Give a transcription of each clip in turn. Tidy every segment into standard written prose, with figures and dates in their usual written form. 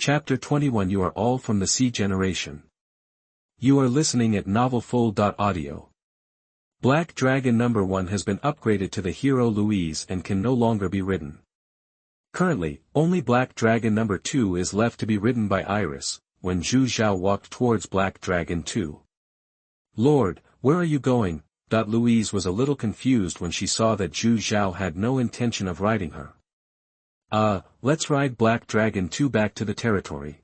Chapter 21 You are all from the C generation. You are listening at novelfull.audio. Black Dragon number 1 has been upgraded to the hero Louise and can no longer be ridden. Currently, only Black Dragon number 2 is left to be ridden by Iris, when Zhu Zhao walked towards Black Dragon 2. Lord, where are you going? Louise was a little confused when she saw that Zhu Zhao had no intention of riding her. Let's ride Black Dragon 2 back to the territory.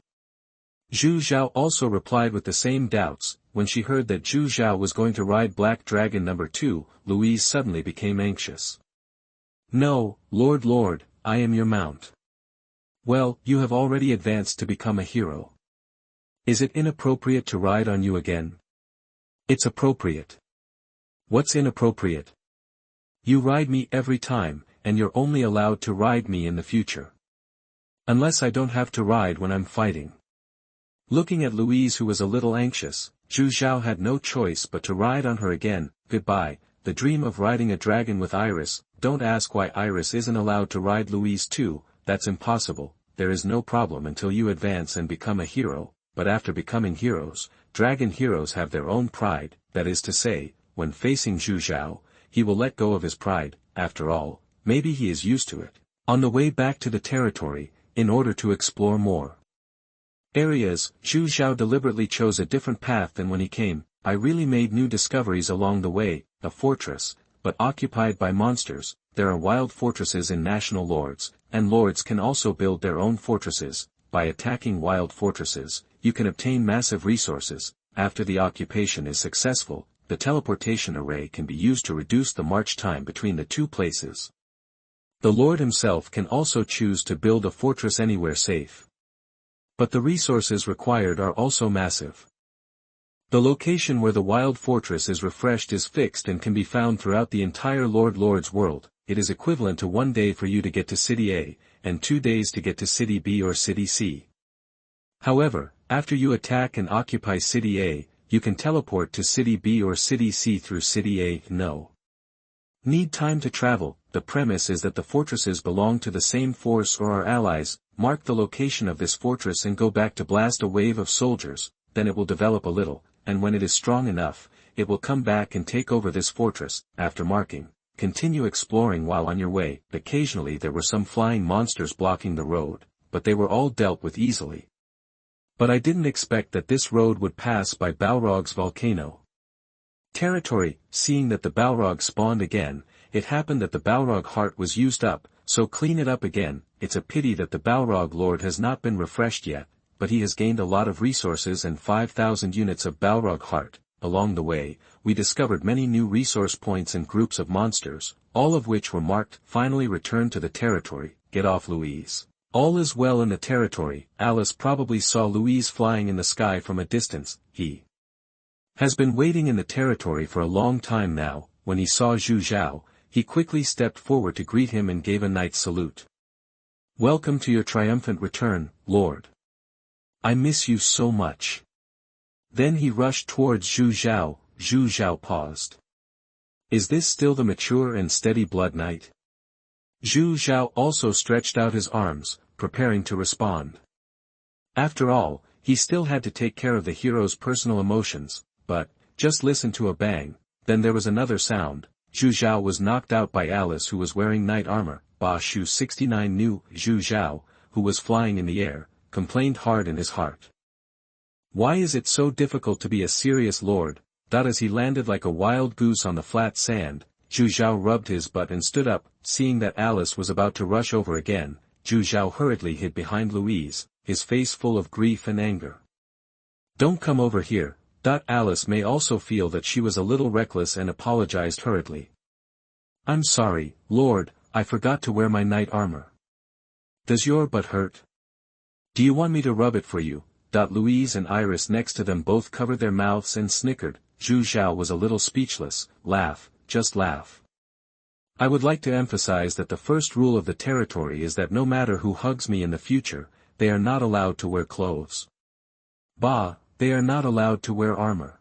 Zhu Zhao also replied with the same doubts. When she heard that Zhu Zhao was going to ride Black Dragon number 2, Louise suddenly became anxious. No, Lord, I am your mount. Well, you have already advanced to become a hero. Is it inappropriate to ride on you again? It's appropriate. What's inappropriate? You ride me every time, and you're only allowed to ride me in the future. Unless I don't have to ride when I'm fighting. Looking at Louise, who was a little anxious, Zhu Zhao had no choice but to ride on her again. Goodbye, the dream of riding a dragon with Iris. Don't ask why Iris isn't allowed to ride Louise too. That's impossible. There is no problem until you advance and become a hero, but after becoming heroes, dragon heroes have their own pride. That is to say, when facing Zhu Zhao, he will let go of his pride. After all, maybe he is used to it. On the way back to the territory, in order to explore more areas, Zhu Zhao deliberately chose a different path than when he came. I really made new discoveries along the way. A fortress, but occupied by monsters. There are wild fortresses in national lords, and lords can also build their own fortresses. By attacking wild fortresses, you can obtain massive resources. After the occupation is successful, the teleportation array can be used to reduce the march time between the two places. The lord himself can also choose to build a fortress anywhere safe. But the resources required are also massive. The location where the wild fortress is refreshed is fixed and can be found throughout the entire Lord's world. It is equivalent to 1 day for you to get to City A, and 2 days to get to City B or City C. However, after you attack and occupy City A, you can teleport to City B or City C through City A. No need time to travel. The premise is that the fortresses belong to the same force or are allies. Mark the location of this fortress and go back to blast a wave of soldiers, then it will develop a little, and when it is strong enough, it will come back and take over this fortress. After marking, continue exploring while on your way. Occasionally there were some flying monsters blocking the road, but they were all dealt with easily. But I didn't expect that this road would pass by Balrog's volcano territory. Seeing that the Balrog spawned again, it happened that the Balrog heart was used up, so clean it up again. It's a pity that the Balrog Lord has not been refreshed yet, but he has gained a lot of resources and 5,000 units of Balrog heart. Along the way, we discovered many new resource points and groups of monsters, all of which were marked. Finally returned to the territory. Get off, Louise. All is well in the territory. Alice probably saw Louise flying in the sky from a distance. He has been waiting in the territory for a long time now. When he saw Zhu Zhao, he quickly stepped forward to greet him and gave a knight's salute. Welcome to your triumphant return, Lord. I miss you so much. Then he rushed towards Zhu Zhao. Zhu Zhao paused. Is this still the mature and steady blood knight? Zhu Zhao also stretched out his arms, preparing to respond. After all, he still had to take care of the hero's personal emotions, but, just listen to a bang, then there was another sound. Zhu Zhao was knocked out by Alice, who was wearing knight armor. Ba Shu 69 knew. Zhu Zhao, who was flying in the air, complained hard in his heart. Why is it so difficult to be a serious lord? As he landed like a wild goose on the flat sand, Zhu Zhao rubbed his butt and stood up. Seeing that Alice was about to rush over again, Zhu Zhao hurriedly hid behind Louise, his face full of grief and anger. Don't come over here. Alice may also feel that she was a little reckless and apologized hurriedly. I'm sorry, Lord, I forgot to wear my knight armor. Does your butt hurt? Do you want me to rub it for you? Louise and Iris next to them both covered their mouths and snickered. Zhu Zhao was a little speechless. Laugh, just laugh. I would like to emphasize that the first rule of the territory is that no matter who hugs me in the future, they are not allowed to wear clothes. They are not allowed to wear armor.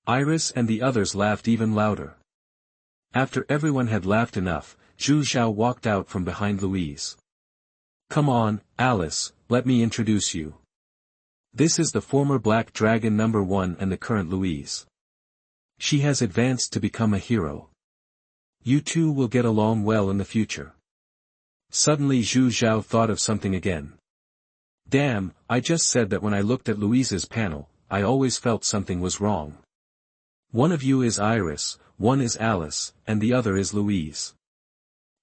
Iris and the others laughed even louder. After everyone had laughed enough, Zhu Zhao walked out from behind Louise. Come on, Alice, let me introduce you. This is the former Black Dragon number 1 and the current Louise. She has advanced to become a hero. You two will get along well in the future. Suddenly Zhu Zhao thought of something again. Damn, I just said that when I looked at Louise's panel, I always felt something was wrong. One of you is Iris, one is Alice, and the other is Louise.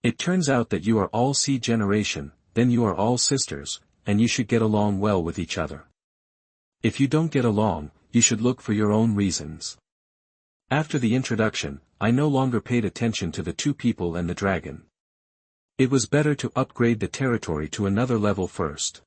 It turns out that you are all C generation, then you are all sisters, and you should get along well with each other. If you don't get along, you should look for your own reasons. After the introduction, I no longer paid attention to the two people and the dragon. It was better to upgrade the territory to another level first.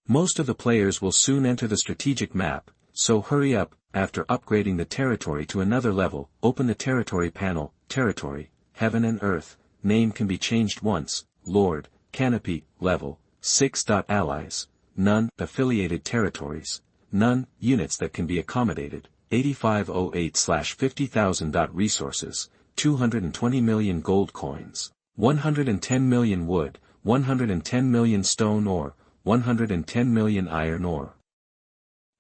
Most of the players will soon enter the strategic map, so hurry up. After upgrading the territory to another level, open the territory panel, territory, heaven and earth, name can be changed once, Lord, canopy, level, 6. Allies, none, affiliated territories, none, units that can be accommodated, 8508/50,000. Resources, 220 million gold coins, 110 million wood, 110 million stone ore, 110 million iron ore.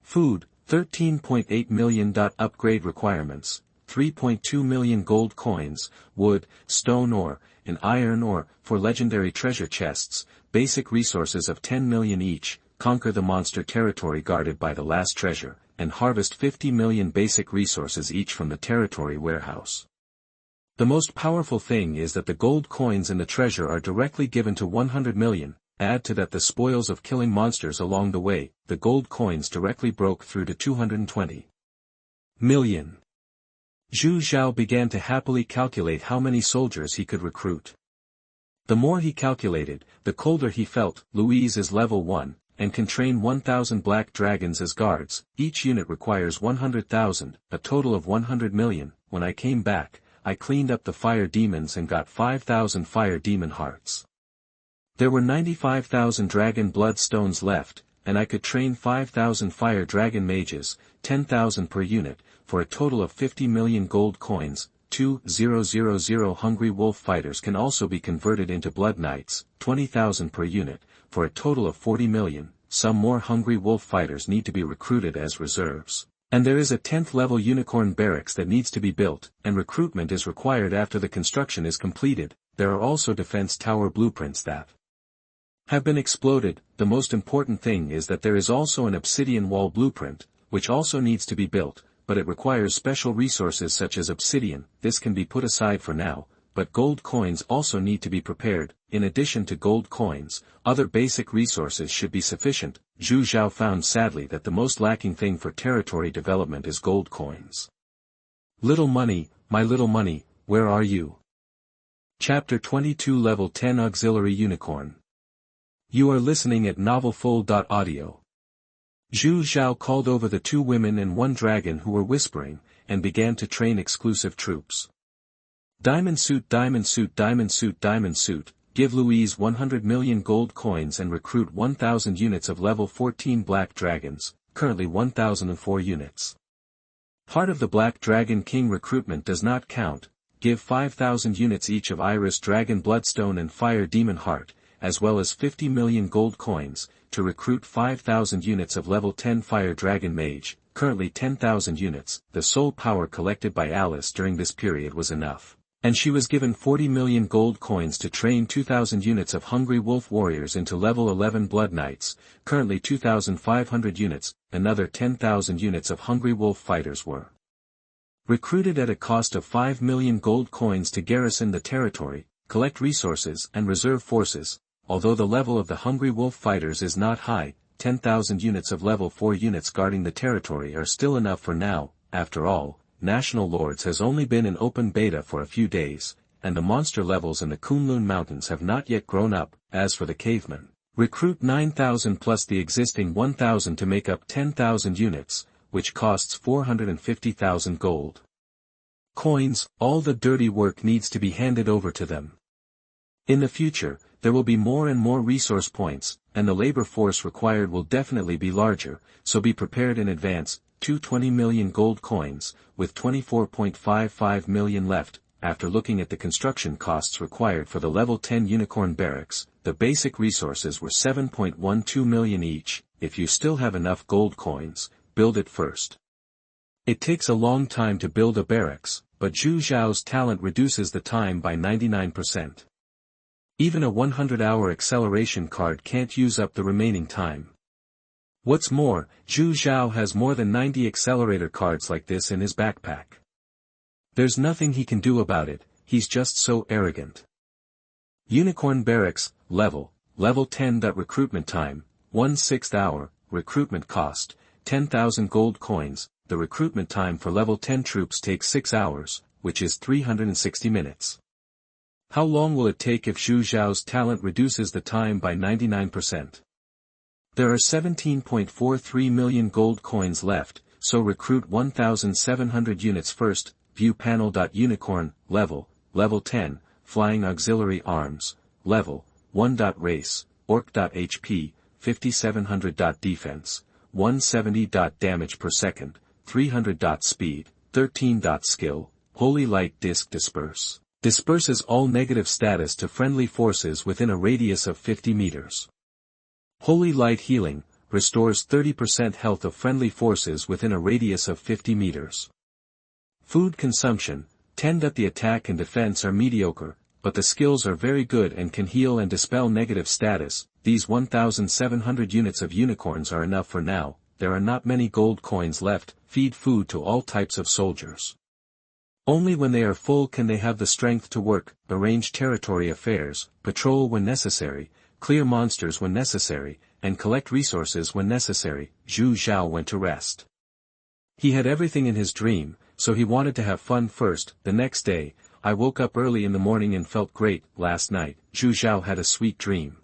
Food, 13.8 million. Upgrade requirements, 3.2 million gold coins, wood, stone ore, and iron ore. For legendary treasure chests, basic resources of 10 million each, conquer the monster territory guarded by the last treasure, and harvest 50 million basic resources each from the territory warehouse. The most powerful thing is that the gold coins in the treasure are directly given to 100 million, add to that the spoils of killing monsters along the way, the gold coins directly broke through to 220 million. Zhu Zhao began to happily calculate how many soldiers he could recruit. The more he calculated, the colder he felt. Louise is level 1, and can train 1,000 black dragons as guards. Each unit requires 100,000, a total of 100 million. When I came back, I cleaned up the fire demons and got 5,000 fire demon hearts. There were 95,000 dragon blood stones left, and I could train 5,000 fire dragon mages, 10,000 per unit, for a total of 50 million gold coins. 2,000 hungry wolf fighters can also be converted into blood knights, 20,000 per unit, for a total of 40 million. Some more hungry wolf fighters need to be recruited as reserves. And there is a 10th level unicorn barracks that needs to be built, and recruitment is required after the construction is completed. There are also defense tower blueprints that have been exploded. The most important thing is that there is also an obsidian wall blueprint, which also needs to be built, but it requires special resources such as obsidian. This can be put aside for now, but gold coins also need to be prepared. In addition to gold coins, other basic resources should be sufficient. Zhu Zhao found sadly that the most lacking thing for territory development is gold coins. Little money, my little money, where are you? Chapter 22 Level 10 Auxiliary Unicorn. You are listening at novelfull.audio. Zhu Zhao called over the two women and one dragon who were whispering, and began to train exclusive troops. Diamond suit, diamond suit, diamond suit, diamond suit, give Louise 100 million gold coins and recruit 1,000 units of level 14 black dragons, currently 1,004 units. Part of the Black Dragon King recruitment does not count. Give 5,000 units each of Iris Dragon Bloodstone and Fire Demon Heart, as well as 50 million gold coins, to recruit 5,000 units of level 10 Fire Dragon Mage, currently 10,000 units. The soul power collected by Alice during this period was enough, and she was given 40 million gold coins to train 2,000 units of Hungry Wolf Warriors into level 11 Blood Knights, currently 2,500 units. Another 10,000 units of Hungry Wolf Fighters were recruited at a cost of 5 million gold coins to garrison the territory, collect resources and reserve forces. Although the level of the Hungry Wolf Fighters is not high, 10,000 units of level 4 units guarding the territory are still enough for now. After all, National Lords has only been in open beta for a few days, and the monster levels in the Kunlun Mountains have not yet grown up. As for the cavemen, recruit 9,000 plus the existing 1,000 to make up 10,000 units, which costs 450,000 gold coins. All the dirty work needs to be handed over to them. In the future, there will be more and more resource points, and the labor force required will definitely be larger, so be prepared in advance. 220 million gold coins, with 24.55 million left. After looking at the construction costs required for the level 10 unicorn barracks, the basic resources were 7.12 million each. If you still have enough gold coins, build it first. It takes a long time to build a barracks, but Zhu Zhao's talent reduces the time by 99%. Even a 100-hour acceleration card can't use up the remaining time. What's more, Zhu Zhao has more than 90 accelerator cards like this in his backpack. There's nothing he can do about it, he's just so arrogant. Unicorn Barracks, level 10. Recruitment time, 1/6 hour, recruitment cost, 10,000 gold coins. The recruitment time for level 10 troops takes 6 hours, which is 360 minutes. How long will it take if Zhu Zhao's talent reduces the time by 99%? There are 17.43 million gold coins left, so recruit 1,700 units first. View panel. Unicorn, level 10, Flying Auxiliary Arms, level 1. Race, Orc. HP, 5700. Defense, 170. Damage per second, 300. Speed, 13. Skill, Holy Light Disc Disperse. Disperses all negative status to friendly forces within a radius of 50 meters. Holy Light Healing, restores 30% health of friendly forces within a radius of 50 meters. Food consumption, 10. The attack and defense are mediocre, but the skills are very good and can heal and dispel negative status. These 1,700 units of unicorns are enough for now, there are not many gold coins left. Feed food to all types of soldiers. Only when they are full can they have the strength to work, arrange territory affairs, patrol when necessary, clear monsters when necessary, and collect resources when necessary. Zhu Zhao went to rest. He had everything in his dream, so he wanted to have fun first. The next day, I woke up early in the morning and felt great. Last night, Zhu Zhao had a sweet dream.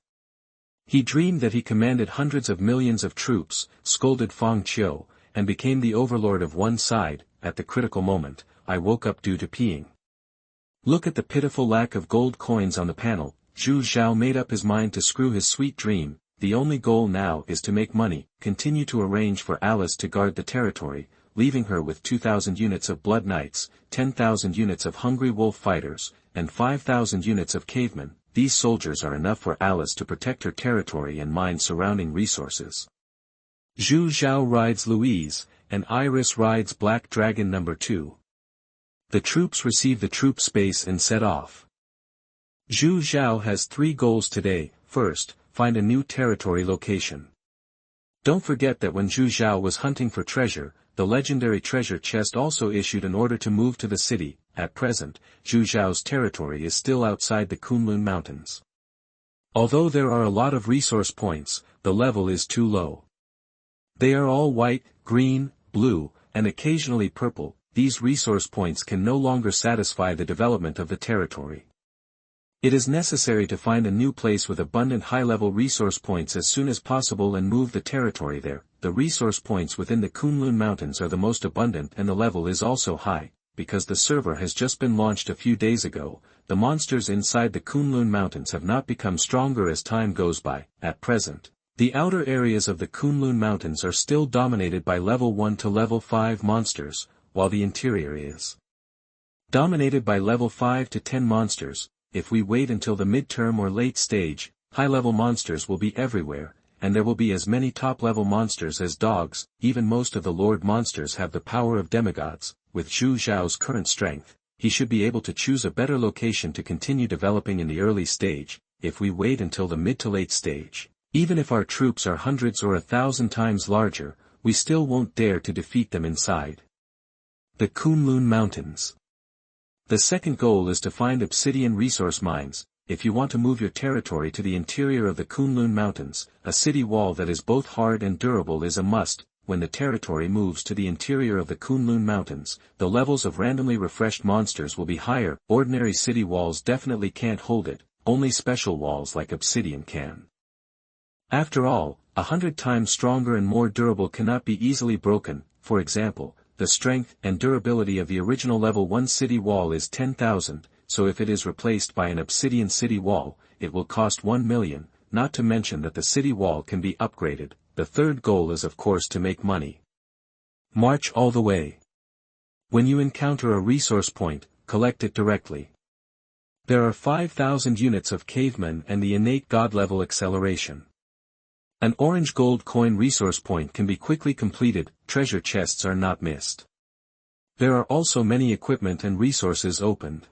He dreamed that he commanded hundreds of millions of troops, scolded Fang Qiu, and became the overlord of one side. At the critical moment, I woke up due to peeing. Look at the pitiful lack of gold coins on the panel. Zhu Zhao made up his mind to screw his sweet dream. The only goal now is to make money, continue to arrange for Alice to guard the territory, leaving her with 2,000 units of Blood Knights, 10,000 units of Hungry Wolf Fighters, and 5,000 units of Cavemen. These soldiers are enough for Alice to protect her territory and mine surrounding resources. Zhu Zhao rides Louise, and Iris rides Black Dragon No. 2. The troops receive the troop space and set off. Zhu Zhao has 3 goals today. First, find a new territory location. Don't forget that when Zhu Zhao was hunting for treasure, the legendary treasure chest also issued an order to move to the city. At present, Zhu Zhao's territory is still outside the Kunlun Mountains. Although there are a lot of resource points, the level is too low. They are all white, green, blue, and occasionally purple. These resource points can no longer satisfy the development of the territory. It is necessary to find a new place with abundant high-level resource points as soon as possible and move the territory there. The resource points within the Kunlun Mountains are the most abundant and the level is also high. Because the server has just been launched a few days ago, the monsters inside the Kunlun Mountains have not become stronger as time goes by. At present, the outer areas of the Kunlun Mountains are still dominated by level 1 to level 5 monsters, while the interior is dominated by level 5 to 10 monsters. If we wait until the midterm or late stage, high-level monsters will be everywhere, and there will be as many top-level monsters as dogs. Even most of the Lord monsters have the power of demigods. With Zhu Zhao's current strength, he should be able to choose a better location to continue developing in the early stage. If we wait until the mid to late stage, even if our troops are hundreds or 1,000 times larger, we still won't dare to defeat them inside the Kunlun Mountains. The second goal is to find Obsidian resource mines. If you want to move your territory to the interior of the Kunlun Mountains, a city wall that is both hard and durable is a must. When the territory moves to the interior of the Kunlun Mountains, the levels of randomly refreshed monsters will be higher. Ordinary city walls definitely can't hold it, only special walls like Obsidian can. After all, 100 times stronger and more durable cannot be easily broken. For example, the strength and durability of the original level 1 city wall is 10,000, so if it is replaced by an Obsidian city wall, it will cost 1 million, not to mention that the city wall can be upgraded. The third goal is of course to make money. March all the way. When you encounter a resource point, collect it directly. There are 5,000 units of caveman and the innate god-level acceleration. An orange gold coin resource point can be quickly completed, treasure chests are not missed. There are also many equipment and resources opened.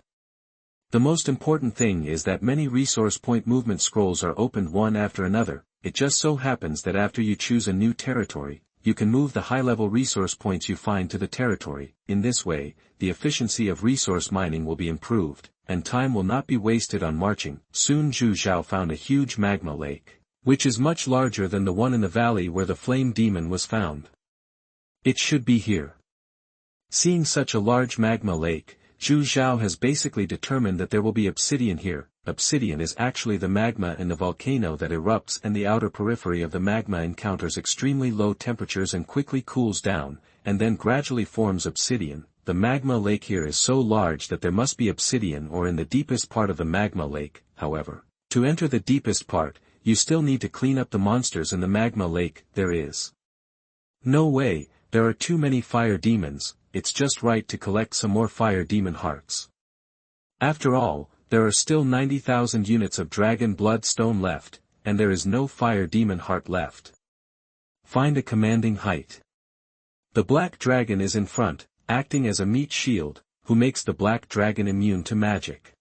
The most important thing is that many resource point movement scrolls are opened one after another. It just so happens that after you choose a new territory, you can move the high-level resource points you find to the territory. In this way, the efficiency of resource mining will be improved, and time will not be wasted on marching. Soon Zhu Zhao found a huge magma lake, which is much larger than the one in the valley where the flame demon was found. It should be here. Seeing such a large magma lake, Zhu Zhao has basically determined that there will be obsidian here. Obsidian is actually the magma in the volcano that erupts, and the outer periphery of the magma encounters extremely low temperatures and quickly cools down, and then gradually forms obsidian. The magma lake here is so large that there must be obsidian or in the deepest part of the magma lake. However, to enter the deepest part, you still need to clean up the monsters in the magma lake. There is no way, there are too many fire demons. It's just right to collect some more fire demon hearts. After all, there are still 90,000 units of dragon blood stone left, and there is no fire demon heart left. Find a commanding height. The black dragon is in front, acting as a meat shield, who makes the black dragon immune to magic.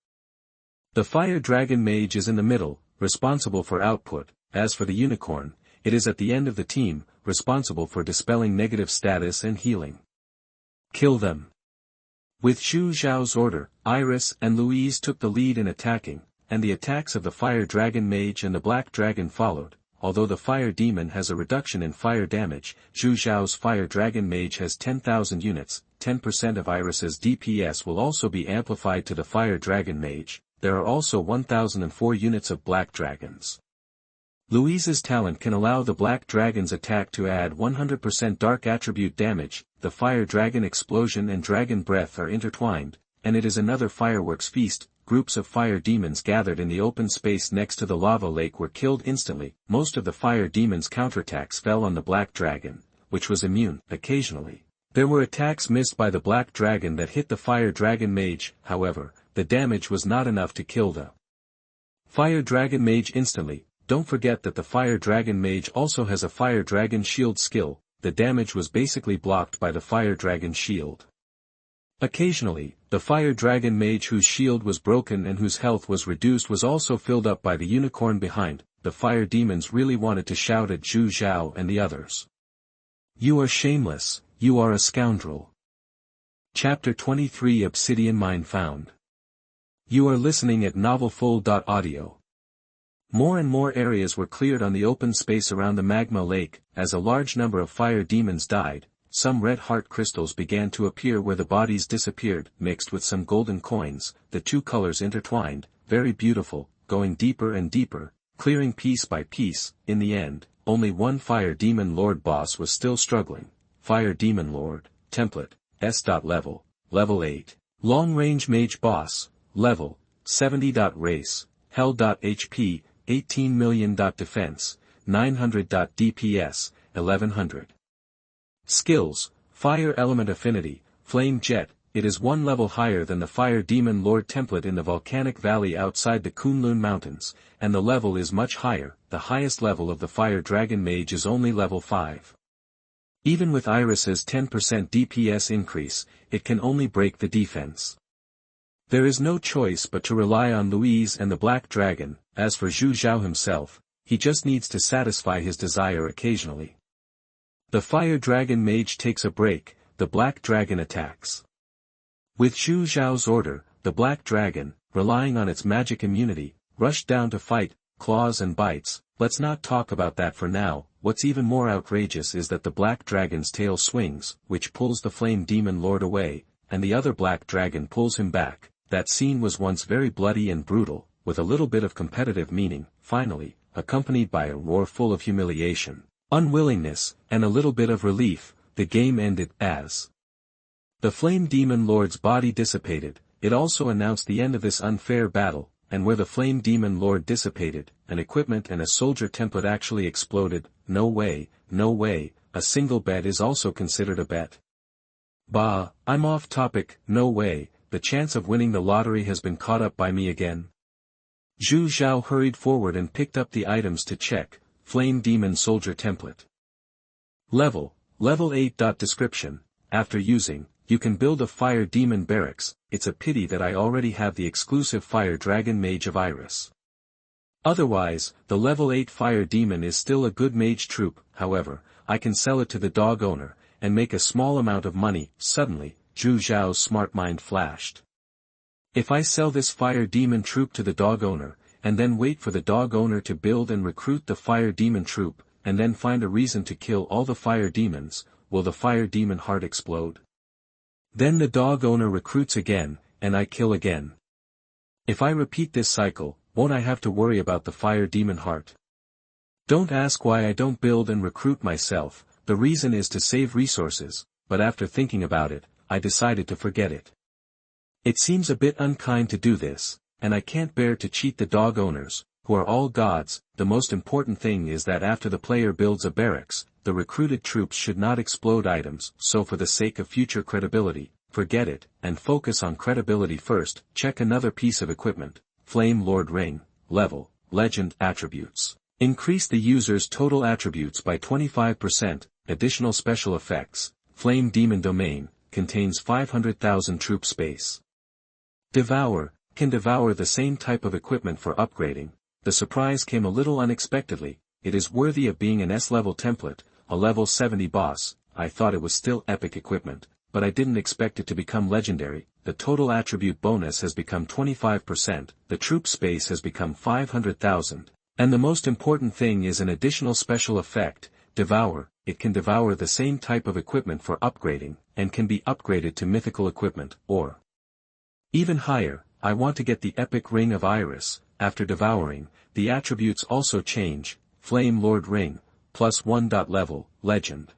The fire dragon mage is in the middle, responsible for output. As for the unicorn, it is at the end of the team, responsible for dispelling negative status and healing. Kill them. With Zhu Zhao's order, Iris and Louise took the lead in attacking, and the attacks of the fire dragon mage and the black dragon followed. Although the fire demon has a reduction in fire damage, Zhu Zhao's fire dragon mage has 10,000 units, 10% of Iris's DPS will also be amplified to the fire dragon mage. There are also 1,004 units of black dragons. Louise's talent can allow the black dragon's attack to add 100% dark attribute damage. The fire dragon explosion and dragon breath are intertwined, and it is another fireworks feast. Groups of fire demons gathered in the open space next to the lava lake were killed instantly. Most of the fire demons' counterattacks fell on the black dragon, which was immune. Occasionally, there were attacks missed by the black dragon that hit the fire dragon mage. However, the damage was not enough to kill the fire dragon mage instantly. Don't forget that the fire dragon mage also has a fire dragon shield skill. The damage was basically blocked by the fire dragon shield. Occasionally, the fire dragon mage whose shield was broken and whose health was reduced was also filled up by the unicorn behind. The fire demons really wanted to shout at Zhu Zhao and the others. You are shameless, you are a scoundrel. Chapter 23 Obsidian Mine Found. You are listening at novelfull.audio. More and more areas were cleared on the open space around the magma lake. As a large number of fire demons died, some red heart crystals began to appear where the bodies disappeared, mixed with some golden coins. The two colors intertwined, very beautiful, going deeper and deeper, clearing piece by piece. In the end, only one fire demon lord boss was still struggling. Fire demon lord, template, S.level, level 8. Long range mage boss, level, 70. Race, hell.hp, 18 million. Defense, 900. DPS, 1100. Skills, Fire Element Affinity, Flame Jet. It is one level higher than the Fire Demon Lord template in the volcanic valley outside the Kunlun Mountains, and the level is much higher. The highest level of the Fire Dragon Mage is only level 5. Even with Iris's 10% DPS increase, it can only break the defense. There is no choice but to rely on Louise and the Black Dragon. As for Zhu Zhao himself, he just needs to satisfy his desire occasionally. The Fire Dragon Mage takes a break, the Black Dragon attacks. With Zhu Zhao's order, the Black Dragon, relying on its magic immunity, rushed down to fight. Claws and bites. Let's not talk about that for now. What's even more outrageous is that the Black Dragon's tail swings, which pulls the Flame Demon Lord away, and the other Black Dragon pulls him back. That scene was once very bloody and brutal, with a little bit of competitive meaning. Finally, accompanied by a roar full of humiliation, unwillingness, and a little bit of relief, the game ended. As the Flame Demon Lord's body dissipated, it also announced the end of this unfair battle, and where the Flame Demon Lord dissipated, an equipment and a soldier template actually exploded. No way, no way, a single bet is also considered a bet. Bah, I'm off topic. No way, the chance of winning the lottery has been caught up by me again. Zhu Zhao hurried forward and picked up the items to check. Flame Demon Soldier Template. Level 8. Description: after using, you can build a Fire Demon Barracks. It's a pity that I already have the exclusive Fire Dragon Mage of Iris. Otherwise, the level 8 Fire Demon is still a good mage troop. However, I can sell it to the dog owner, and make a small amount of money. Suddenly, Zhu Zhao's smart mind flashed. If I sell this Fire Demon troop to the dog owner, and then wait for the dog owner to build and recruit the Fire Demon troop, and then find a reason to kill all the Fire Demons, will the Fire Demon heart explode? Then the dog owner recruits again, and I kill again. If I repeat this cycle, won't I have to worry about the Fire Demon heart? Don't ask why I don't build and recruit myself. The reason is to save resources, but after thinking about it, I decided to forget it. It seems a bit unkind to do this, and I can't bear to cheat the dog owners, who are all gods. The most important thing is that after the player builds a barracks, the recruited troops should not explode items. So for the sake of future credibility, forget it, and focus on credibility first. Check another piece of equipment. Flame Lord Ring. Level, Legend. Attributes: increase the user's total attributes by 25%. Additional special effects. Flame Demon Domain, contains 500,000 troop space. Devour, can devour the same type of equipment for upgrading. The surprise came a little unexpectedly. It is worthy of being an S-level template, a level 70 boss. I thought it was still epic equipment, but I didn't expect it to become legendary. The total attribute bonus has become 25%, the troop space has become 500,000, and the most important thing is an additional special effect, Devour. It can devour the same type of equipment for upgrading, and can be upgraded to mythical equipment, or even higher. I want to get the Epic Ring of Iris. After devouring, the attributes also change. Flame Lord Ring, +1. Level, Legend.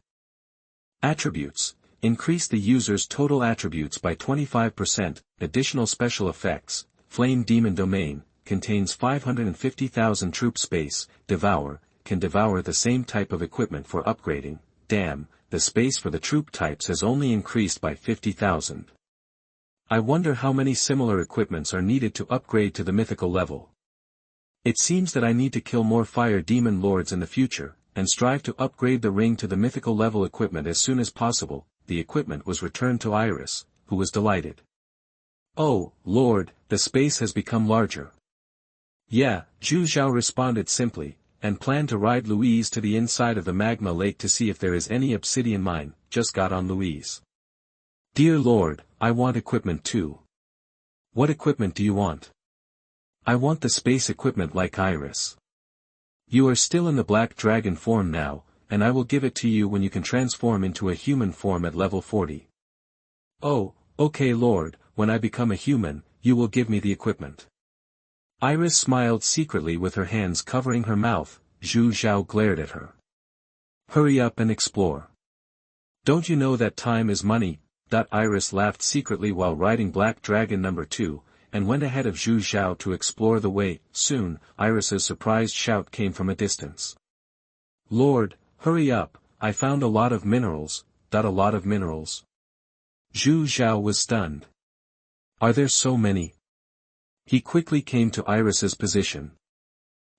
Attributes: increase the user's total attributes by 25%. Additional special effects. Flame Demon Domain, contains 550,000 troop space. Devour, can devour the same type of equipment for upgrading. Damn, the space for the troop types has only increased by 50,000. I wonder how many similar equipments are needed to upgrade to the mythical level. It seems that I need to kill more Fire Demon Lords in the future, and strive to upgrade the ring to the mythical level equipment as soon as possible. The equipment was returned to Iris, who was delighted. Oh, Lord, the space has become larger. Yeah, Zhu Zhao responded simply, and planned to ride Louise to the inside of the magma lake to see if there is any obsidian mine. Just got on Louise. Dear Lord, I want equipment too. What equipment do you want? I want the space equipment like Iris. You are still in the black dragon form now, and I will give it to you when you can transform into a human form at level 40. Oh, okay Lord, when I become a human, you will give me the equipment. Iris smiled secretly with her hands covering her mouth. Zhu Zhao glared at her. Hurry up and explore. Don't you know that time is money? Iris laughed secretly while riding Black Dragon number 2, and went ahead of Zhu Zhao to explore the way. Soon, Iris's surprised shout came from a distance. Lord, hurry up, I found a lot of minerals. A lot of minerals. Zhu Zhao was stunned. Are there so many? He quickly came to Iris's position.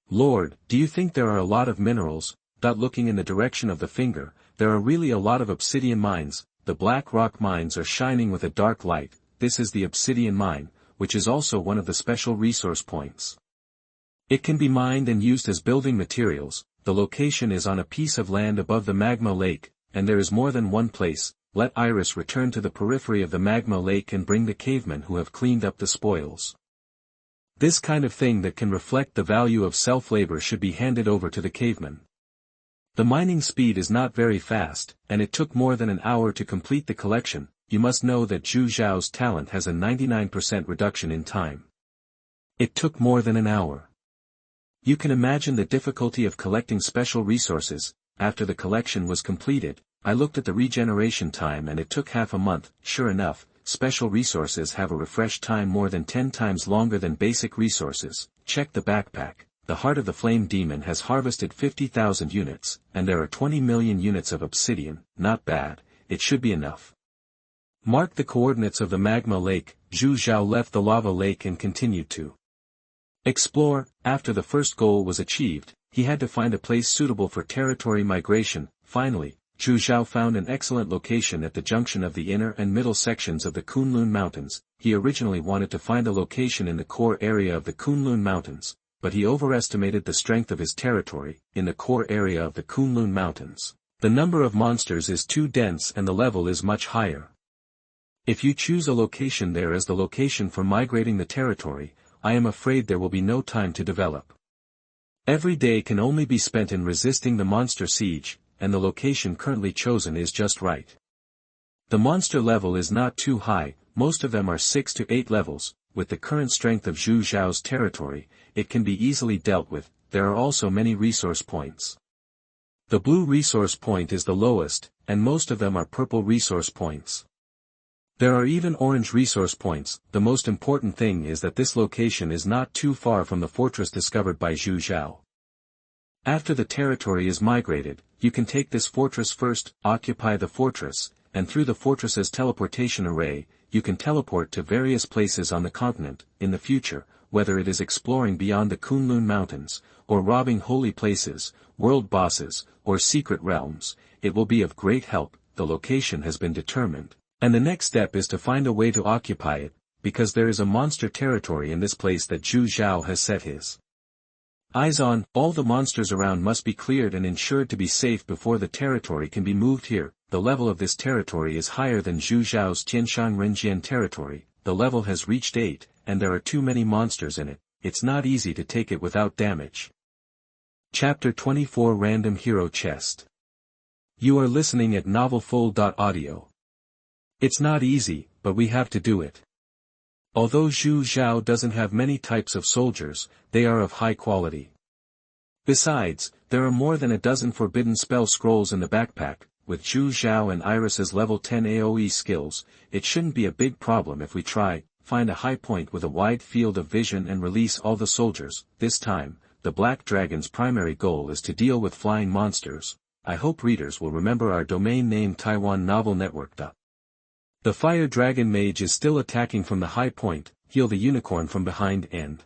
Lord, do you think there are a lot of minerals? Looking in the direction of the finger, there are really a lot of obsidian mines. The black rock mines are shining with a dark light. This is the obsidian mine, which is also one of the special resource points. It can be mined and used as building materials. The location is on a piece of land above the magma lake, and there is more than one place. Let Iris return to the periphery of the magma lake and bring the cavemen who have cleaned up the spoils. This kind of thing that can reflect the value of self-labor should be handed over to the cavemen. The mining speed is not very fast, and it took more than an hour to complete the collection. You must know that Zhu Zhao's talent has a 99% reduction in time. It took more than an hour. You can imagine the difficulty of collecting special resources. After the collection was completed, I looked at the regeneration time and it took half a month. Sure enough, special resources have a refresh time more than 10 times longer than basic resources. Check the backpack. The heart of the flame demon has harvested 50,000 units, and there are 20 million units of obsidian. Not bad, it should be enough. Mark the coordinates of the magma lake. Zhu Zhao left the lava lake and continued to explore. After the first goal was achieved, he had to find a place suitable for territory migration. Finally, Zhu Zhao found an excellent location at the junction of the inner and middle sections of the Kunlun Mountains. He originally wanted to find a location in the core area of the Kunlun Mountains, but he overestimated the strength of his territory. In the core area of the Kunlun Mountains, the number of monsters is too dense and the level is much higher. If you choose a location there as the location for migrating the territory, I am afraid there will be no time to develop. Every day can only be spent in resisting the monster siege, and the location currently chosen is just right. The monster level is not too high, most of them are 6 to 8 levels. With the current strength of Zhu Zhao's territory, it can be easily dealt with. There are also many resource points. The blue resource point is the lowest, and most of them are purple resource points. There are even orange resource points. The most important thing is that this location is not too far from the fortress discovered by Zhu Zhao. After the territory is migrated, you can take this fortress first, occupy the fortress, and through the fortress's teleportation array, you can teleport to various places on the continent. In the future, whether it is exploring beyond the Kunlun Mountains, or robbing holy places, world bosses, or secret realms, it will be of great help. The location has been determined, and the next step is to find a way to occupy it, because there is a monster territory in this place that Zhu Zhao has set his eyes on. All the monsters around must be cleared and ensured to be safe before the territory can be moved here. The level of this territory is higher than Zhu Zhao's Tianshang Renjian territory. The level has reached 8, and there are too many monsters in it. It's not easy to take it without damage. Chapter 24 Random Hero Chest. You are listening at novelfull.audio. It's not easy, but we have to do it. Although Zhu Zhao doesn't have many types of soldiers, they are of high quality. Besides, there are more than a dozen forbidden spell scrolls in the backpack. With Zhu Zhao and Iris's level 10 AoE skills, it shouldn't be a big problem if we find a high point with a wide field of vision and release all the soldiers. This time, the Black Dragon's primary goal is to deal with flying monsters. I hope readers will remember our domain name Taiwan Novel Network. The Fire Dragon Mage is still attacking from the high point. Heal the unicorn from behind and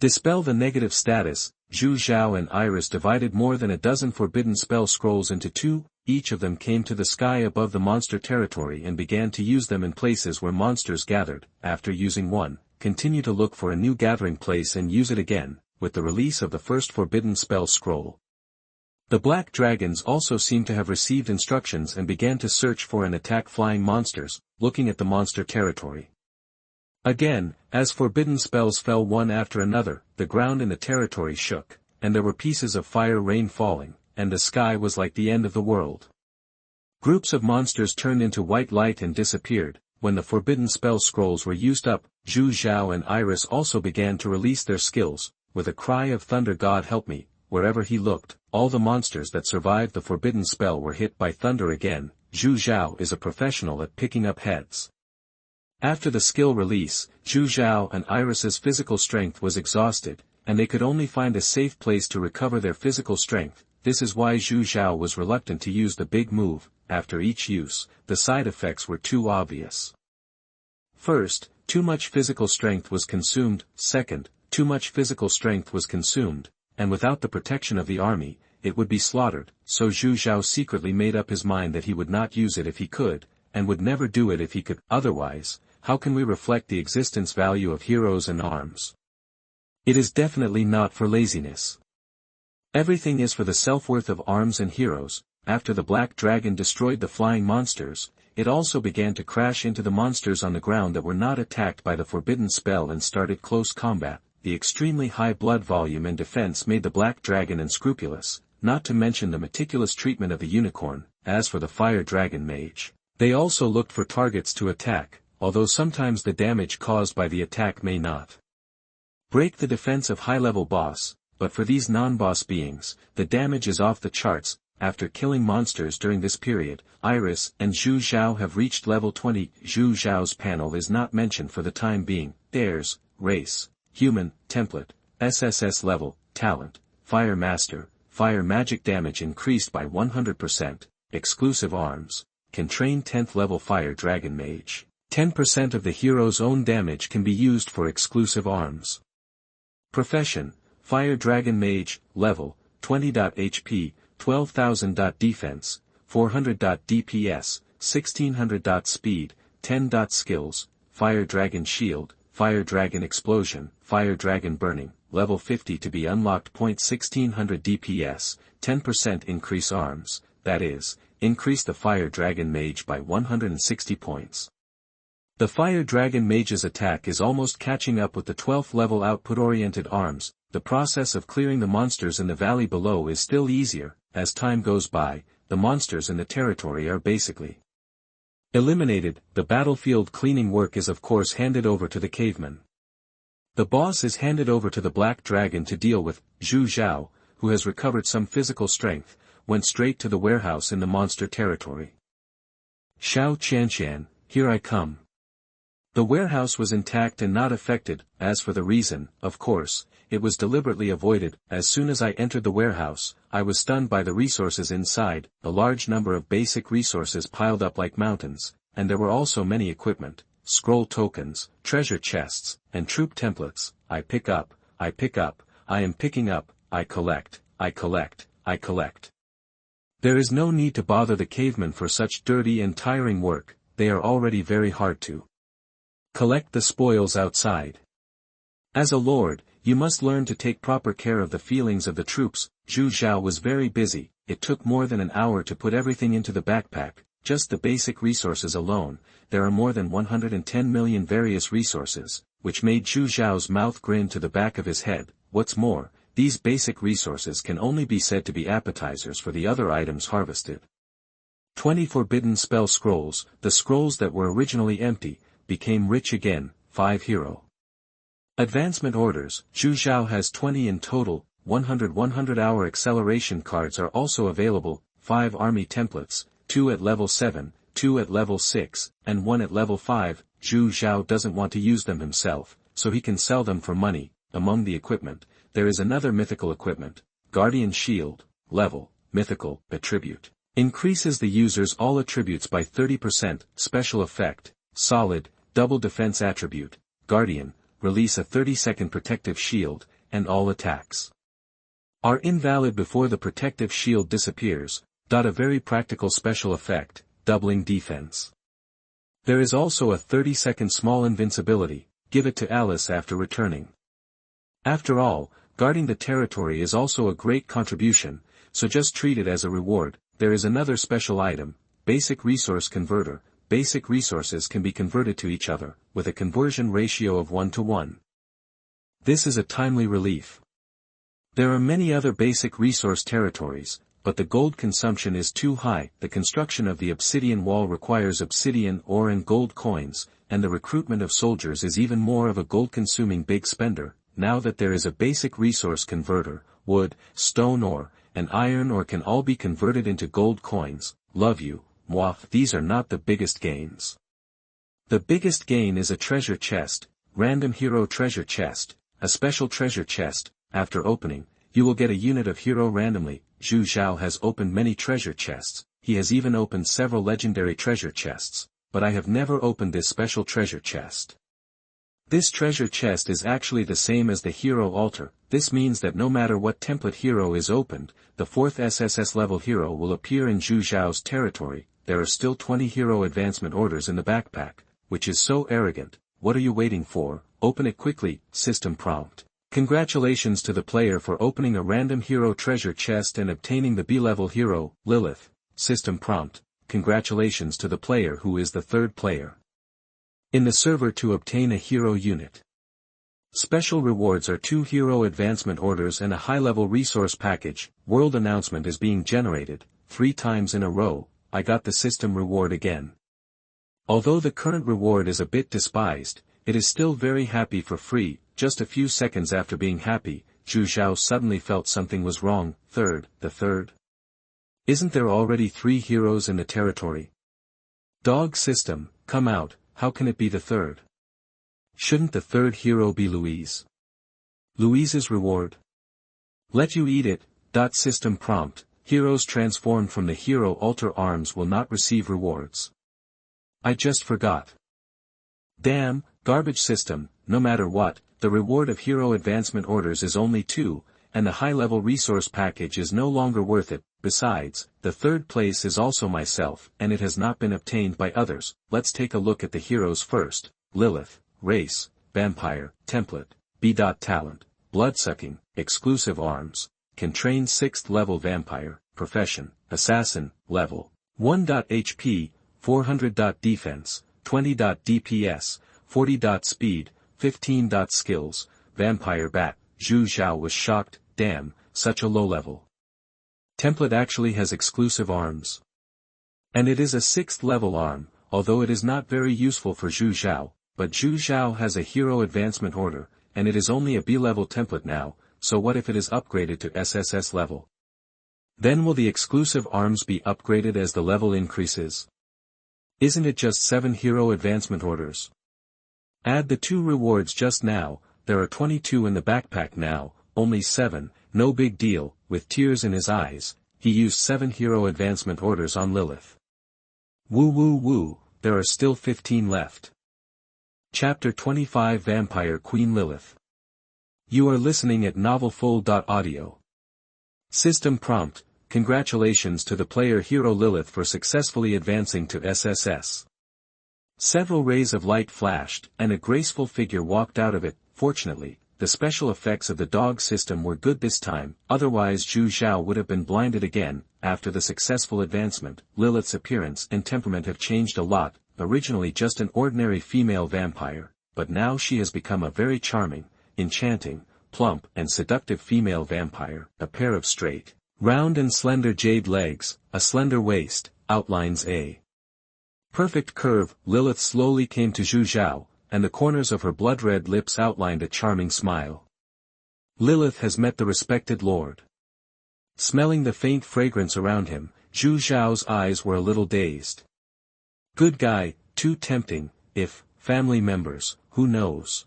dispel the negative status. Zhu Zhao and Iris divided more than a dozen forbidden spell scrolls into 2, each of them came to the sky above the monster territory and began to use them in places where monsters gathered. After using one, continue to look for a new gathering place and use it again. With the release of the first forbidden spell scroll, the Black Dragons also seem to have received instructions and began to search for and attack flying monsters, looking at the monster territory. Again, as forbidden spells fell one after another, the ground in the territory shook, and there were pieces of fire rain falling, and the sky was like the end of the world. Groups of monsters turned into white light and disappeared. When the forbidden spell scrolls were used up, Zhu Zhao and Iris also began to release their skills. With a cry of thunder, God help me, wherever he looked, all the monsters that survived the forbidden spell were hit by thunder again. Zhu Zhao is a professional at picking up heads. After the skill release, Zhu Zhao and Iris's physical strength was exhausted, and they could only find a safe place to recover their physical strength. This is why Zhu Zhao was reluctant to use the big move. After each use, the side effects were too obvious. First, too much physical strength was consumed. Second, too much physical strength was consumed, and without the protection of the army, it would be slaughtered. So Zhu Zhao secretly made up his mind that he would not use it if he could, and would never do it if he could. Otherwise, how can we reflect the existence value of heroes and arms? It is definitely not for laziness. Everything is for the self-worth of arms and heroes. After the Black Dragon destroyed the flying monsters, it also began to crash into the monsters on the ground that were not attacked by the forbidden spell and started close combat. The extremely high blood volume and defense made the Black Dragon unscrupulous, not to mention the meticulous treatment of the unicorn. As for the Fire Dragon Mage, they also looked for targets to attack, although sometimes the damage caused by the attack may not break the defense of high-level boss, but for these non-boss beings, the damage is off the charts. After killing monsters during this period, Iris and Zhu Zhao have reached level 20. Zhu Zhao's panel is not mentioned for the time being. Theirs, race, human, template, SSS-level, talent, fire master, fire magic damage increased by 100%, exclusive arms, can train 10th level Fire Dragon Mage. 10% of the hero's own damage can be used for exclusive arms. Profession, Fire Dragon Mage, level, 20. HP, 12,000. Defense, 400. DPS, 1600. Speed, 10. Skills, Fire Dragon Shield, Fire Dragon Explosion, Fire Dragon Burning, level 50 to be unlocked. 1600 DPS, 10% increase arms, that is, increase the Fire Dragon Mage by 160 points. The Fire Dragon Mage's attack is almost catching up with the 12th level output-oriented arms. The process of clearing the monsters in the valley below is still easier. As time goes by, the monsters in the territory are basically eliminated. The battlefield cleaning work is of course handed over to the caveman. The boss is handed over to the Black Dragon to deal with. Zhu Zhao, who has recovered some physical strength, went straight to the warehouse in the monster territory. Xiao Qianshan, here I come. The warehouse was intact and not affected. As for the reason, of course, it was deliberately avoided. As soon as I entered the warehouse, I was stunned by the resources inside, a large number of basic resources piled up like mountains, and there were also many equipment, scroll tokens, treasure chests, and troop templates. I pick up, I am picking up, I collect. There is no need to bother the cavemen for such dirty and tiring work, they are already very hard to collect the spoils outside. As a lord, you must learn to take proper care of the feelings of the troops. Zhu Zhao was very busy. It took more than an hour to put everything into the backpack, just the basic resources alone. There are more than 110 million various resources, which made Zhu Zhao's mouth grin to the back of his head. What's more, these basic resources can only be said to be appetizers for the other items harvested. 20 forbidden spell scrolls, the scrolls that were originally empty, became rich again. 5 hero advancement orders. Zhu Zhao has 20 in total. 100-hour acceleration cards are also available. 5 army templates, 2 at level 7, 2 at level 6, and 1 at level 5. Zhu Zhao doesn't want to use them himself, so he can sell them for money. Among the equipment, there is another mythical equipment, Guardian Shield, level, mythical, attribute. Increases the user's all attributes by 30%, special effect, solid, double defense attribute, Guardian, release a 30-second protective shield, and all attacks are invalid before the protective shield disappears. A very practical special effect, doubling defense. There is also a 30-second small invincibility, give it to Alice after returning. After all, guarding the territory is also a great contribution, so just treat it as a reward. There is another special item, Basic Resource Converter. Basic resources can be converted to each other, with a conversion ratio of 1:1. This is a timely relief. There are many other basic resource territories, but the gold consumption is too high. The construction of the Obsidian wall requires obsidian ore and gold coins, and the recruitment of soldiers is even more of a gold-consuming big spender. Now that there is a basic resource converter, wood, stone ore, and iron ore can all be converted into gold coins. Love you. These are not the biggest gains. The biggest gain is a treasure chest, random hero treasure chest, a special treasure chest. After opening, you will get a unit of hero randomly. Zhu Zhao has opened many treasure chests, he has even opened several legendary treasure chests, but I have never opened this special treasure chest. This treasure chest is actually the same as the hero altar. This means that no matter what template hero is opened, the 4th SSS-level hero will appear in Zhu Zhao's territory. There are still 20 hero advancement orders in the backpack, which is so arrogant. What are you waiting for? Open it quickly. System prompt. Congratulations to the player for opening a random hero treasure chest and obtaining the B-level hero, Lilith. System prompt. Congratulations to the player who is the 3rd player in the server to obtain a hero unit. Special rewards are 2 hero advancement orders and a high-level resource package. World announcement is being generated. 3 times in a row, I got the system reward again. Although the current reward is a bit despised, it is still very happy for free. Just a few seconds after being happy, Zhu Zhao suddenly felt something was wrong. The third? Isn't there already 3 heroes in the territory? Dog system, come out, how can it be the 3rd? Shouldn't the 3rd hero be Louise? Louise's reward? Let you eat it. System prompt, heroes transformed from the hero alter arms will not receive rewards. I just forgot. Damn, garbage system, no matter what, the reward of hero advancement orders is only 2, and the high-level resource package is no longer worth it. Besides, the third place is also myself, and it has not been obtained by others. Let's take a look at the heroes first. Lilith, race, vampire, template, B.talent, bloodsucking, exclusive arms, can train 6th level vampire, profession, assassin, level 1. HP, 400. Defense, 20. DPS, 40. Speed, 15. Skills, vampire bat. Zhu Zhao was shocked, damn, such a low level. Template actually has exclusive arms. And it is a 6th level arm, although it is not very useful for Zhu Zhao, but Zhu Zhao has a hero advancement order, and it is only a B-level template now, so what if it is upgraded to SSS level? Then will the exclusive arms be upgraded as the level increases? Isn't it just 7 hero advancement orders? Add the 2 rewards just now, there are 22 in the backpack now, only 7, no big deal. With tears in his eyes, he used 7 hero advancement orders on Lilith. Woo woo woo, there are still 15 left. Chapter 25 Vampire Queen Lilith. You are listening at novelfull.audio. System prompt, congratulations to the player hero Lilith for successfully advancing to SSS. Several rays of light flashed, and a graceful figure walked out of it. Fortunately, the special effects of the dog system were good this time, otherwise Zhu Zhao would have been blinded again. After the successful advancement, Lilith's appearance and temperament have changed a lot, originally just an ordinary female vampire, but now she has become a very charming, enchanting, plump and seductive female vampire, a pair of straight, round and slender jade legs, a slender waist, outlines a perfect curve. Lilith slowly came to Zhu Zhao, and the corners of her blood-red lips outlined a charming smile. Lilith has met the respected lord. Smelling the faint fragrance around him, Zhu Zhao's eyes were a little dazed. Good guy, too tempting, if, family members, who knows?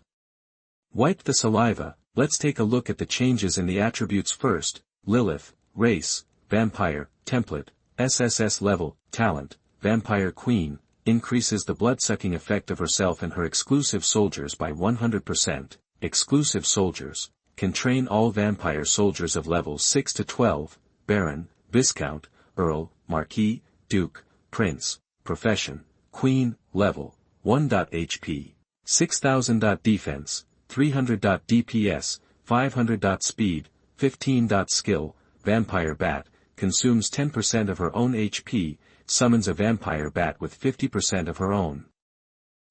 Wipe the saliva, let's take a look at the changes in the attributes first. Lilith, race, vampire, template, SSS level, talent, vampire queen, increases the blood-sucking effect of herself and her exclusive soldiers by 100%. Exclusive soldiers, can train all vampire soldiers of levels 6 to 12, Baron, Viscount, Earl, Marquis, Duke, Prince, Profession, Queen, level 1. HP, 6000. Defense, 300. DPS, 500. Speed, 15. Skill, Vampire Bat, consumes 10% of her own HP, summons a vampire bat with 50% of her own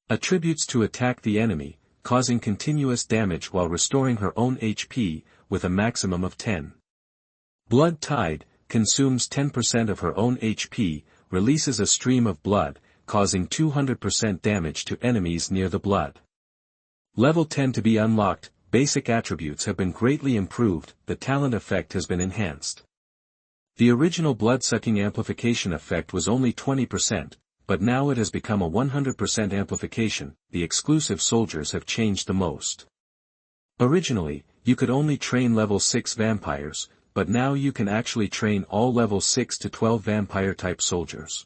attributes to attack the enemy, causing continuous damage while restoring her own HP, with a maximum of 10. Blood Tide, consumes 10% of her own HP, releases a stream of blood, causing 200% damage to enemies near the blood. Level 10 to be unlocked. Basic attributes have been greatly improved, the talent effect has been enhanced. The original blood-sucking amplification effect was only 20%, but now it has become a 100% amplification. The exclusive soldiers have changed the most. Originally, you could only train level 6 vampires, but now you can actually train all level 6 to 12 vampire-type soldiers.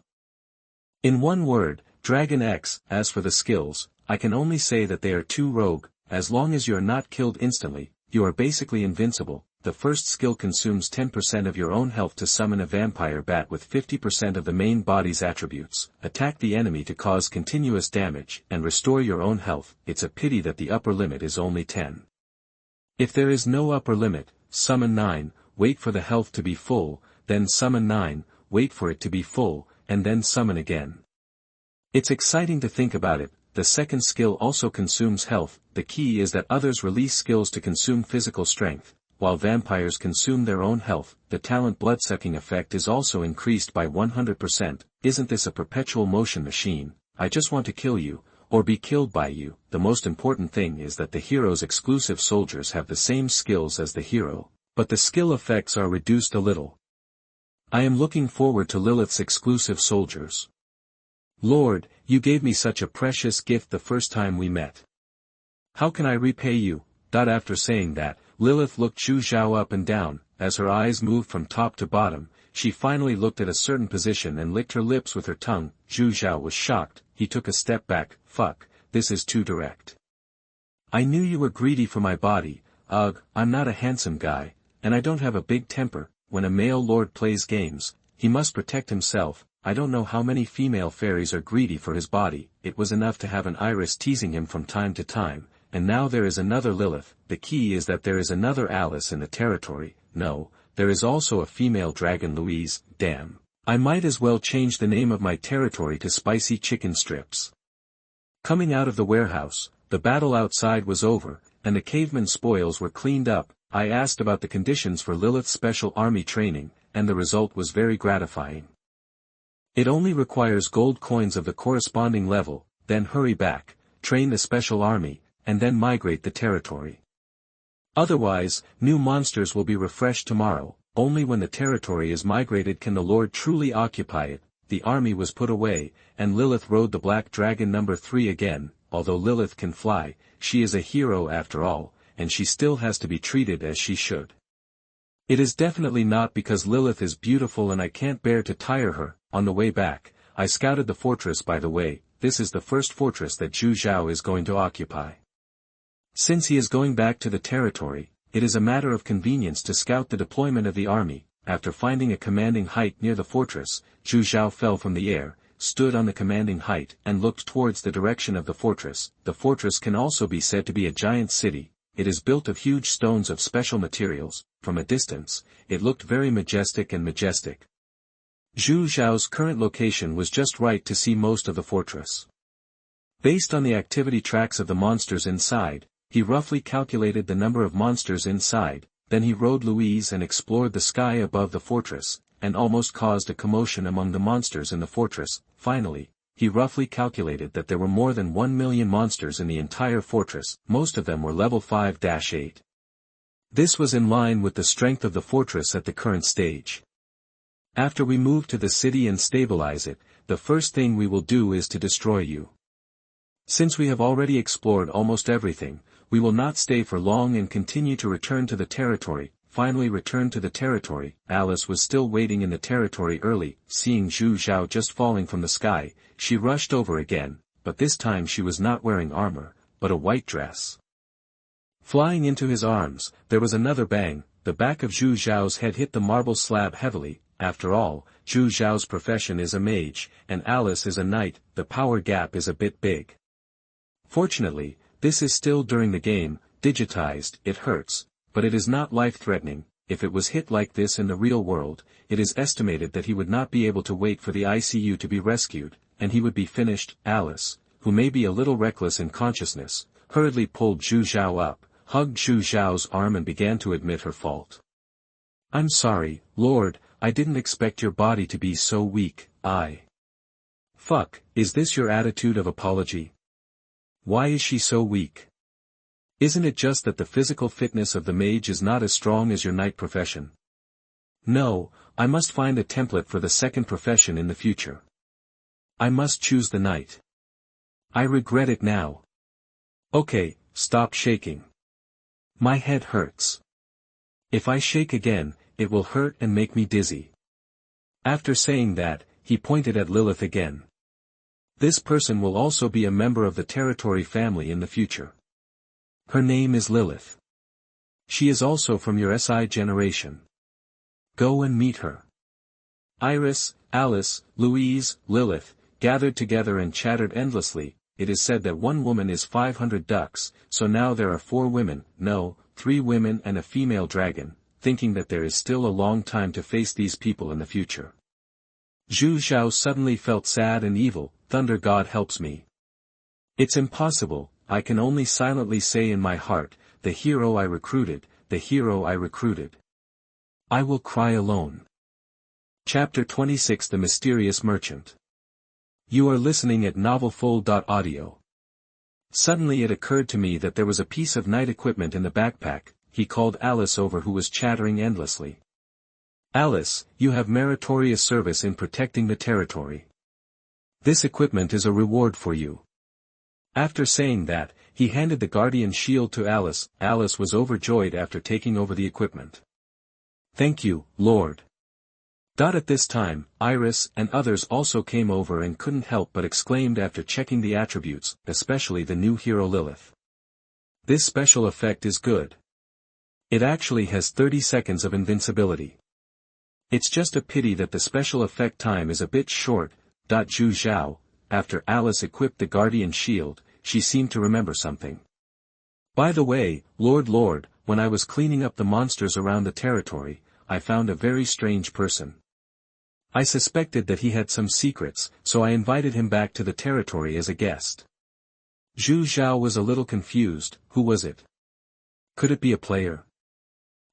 In one word, Dragon X. As for the skills, I can only say that they are too rogue. As long as you are not killed instantly, you are basically invincible. The first skill consumes 10% of your own health to summon a vampire bat with 50% of the main body's attributes, attack the enemy to cause continuous damage, and restore your own health. It's a pity that the upper limit is only 10. If there is no upper limit, summon 9, wait for the health to be full, then summon 9, wait for it to be full, and then summon again. It's exciting to think about it. The second skill also consumes health. The key is that others release skills to consume physical strength, while vampires consume their own health. The talent bloodsucking effect is also increased by 100%. Isn't this a perpetual motion machine? I just want to kill you, or be killed by you. The most important thing is that the hero's exclusive soldiers have the same skills as the hero, but the skill effects are reduced a little. I am looking forward to Lilith's exclusive soldiers. Lord, you gave me such a precious gift the first time we met. How can I repay you? After saying that, Lilith looked Zhu Zhao up and down. As her eyes moved from top to bottom, she finally looked at a certain position and licked her lips with her tongue. Zhu Zhao was shocked. He took a step back. Fuck, this is too direct. I knew you were greedy for my body. Ugh, I'm not a handsome guy, and I don't have a big temper. When a male lord plays games, he must protect himself. I don't know how many female fairies are greedy for his body. It was enough to have an Iris teasing him from time to time, and now there is another Lilith. The key is that there is another Alice in the territory. No, there is also a female dragon Louise. Damn. I might as well change the name of my territory to Spicy Chicken Strips. Coming out of the warehouse, the battle outside was over, and the caveman spoils were cleaned up. I asked about the conditions for Lilith's special army training, and the result was very gratifying. It only requires gold coins of the corresponding level, then hurry back, train the special army, and then migrate the territory. Otherwise, new monsters will be refreshed tomorrow. Only when the territory is migrated can the Lord truly occupy it. The army was put away, and Lilith rode the black dragon number 3 again. Although Lilith can fly, she is a hero after all, and she still has to be treated as she should. It is definitely not because Lilith is beautiful and I can't bear to tire her. On the way back, I scouted the fortress. By the way, this is the first fortress that Zhu Zhao is going to occupy. Since he is going back to the territory, it is a matter of convenience to scout the deployment of the army. After finding a commanding height near the fortress, Zhu Zhao fell from the air, stood on the commanding height and looked towards the direction of the fortress. The fortress can also be said to be a giant city. It is built of huge stones of special materials. From a distance, it looked very majestic and majestic. Zhu Zhao's current location was just right to see most of the fortress. Based on the activity tracks of the monsters inside, he roughly calculated the number of monsters inside. Then he rode Louise and explored the sky above the fortress, and almost caused a commotion among the monsters in the fortress. Finally, he roughly calculated that there were more than 1 million monsters in the entire fortress. Most of them were level 5-8. This was in line with the strength of the fortress at the current stage. After we move to the city and stabilize it, the first thing we will do is to destroy you. Since we have already explored almost everything, we will not stay for long and continue to return to the territory. Finally returned to the territory. Alice was still waiting in the territory early. Seeing Zhu Zhao just falling from the sky, she rushed over again, but this time she was not wearing armor, but a white dress. Flying into his arms, there was another bang. The back of Zhu Zhao's head hit the marble slab heavily. After all, Zhu Zhao's profession is a mage, and Alice is a knight. The power gap is a bit big. Fortunately, this is still during the game. Digitized, it hurts, but it is not life-threatening. If it was hit like this in the real world, it is estimated that he would not be able to wait for the ICU to be rescued, and he would be finished. Alice, who may be a little reckless in consciousness, hurriedly pulled Zhu Zhao up, hugged Zhu Zhao's arm and began to admit her fault. I'm sorry, Lord, I didn't expect your body to be so weak. Fuck, is this your attitude of apology? Why is she so weak? Isn't it just that the physical fitness of the mage is not as strong as your knight profession? No, I must find a template for the second profession in the future. I must choose the knight. I regret it now. Okay, stop shaking. My head hurts. If I shake again, it will hurt and make me dizzy. After saying that, he pointed at Lilith again. This person will also be a member of the territory family in the future. Her name is Lilith. She is also from your SI generation. Go and meet her. Iris, Alice, Louise, Lilith, gathered together and chattered endlessly. It is said that one woman is 500 ducks, so now there are 4 women, no, 3 women and a female dragon, thinking that there is still a long time to face these people in the future. Zhu Zhao suddenly felt sad and evil. Thunder God helps me. It's impossible. I can only silently say in my heart, the hero I recruited, the hero I recruited. I will cry alone. Chapter 26 The Mysterious Merchant. You are listening at novelfull.audio. Suddenly it occurred to me that there was a piece of night equipment in the backpack. He called Alice over, who was chattering endlessly. Alice, you have meritorious service in protecting the territory. This equipment is a reward for you. After saying that, he handed the guardian shield to Alice. Alice was overjoyed after taking over the equipment. Thank you, Lord. At this time, Iris and others also came over and couldn't help but exclaimed after checking the attributes, especially the new hero Lilith. This special effect is good. It actually has 30 seconds of invincibility. It's just a pity that the special effect time is a bit short. Zhu Zhao, after Alice equipped the Guardian Shield, she seemed to remember something. By the way, Lord, when I was cleaning up the monsters around the territory, I found a very strange person. I suspected that he had some secrets, so I invited him back to the territory as a guest. Zhu Zhao was a little confused. Who was it? Could it be a player?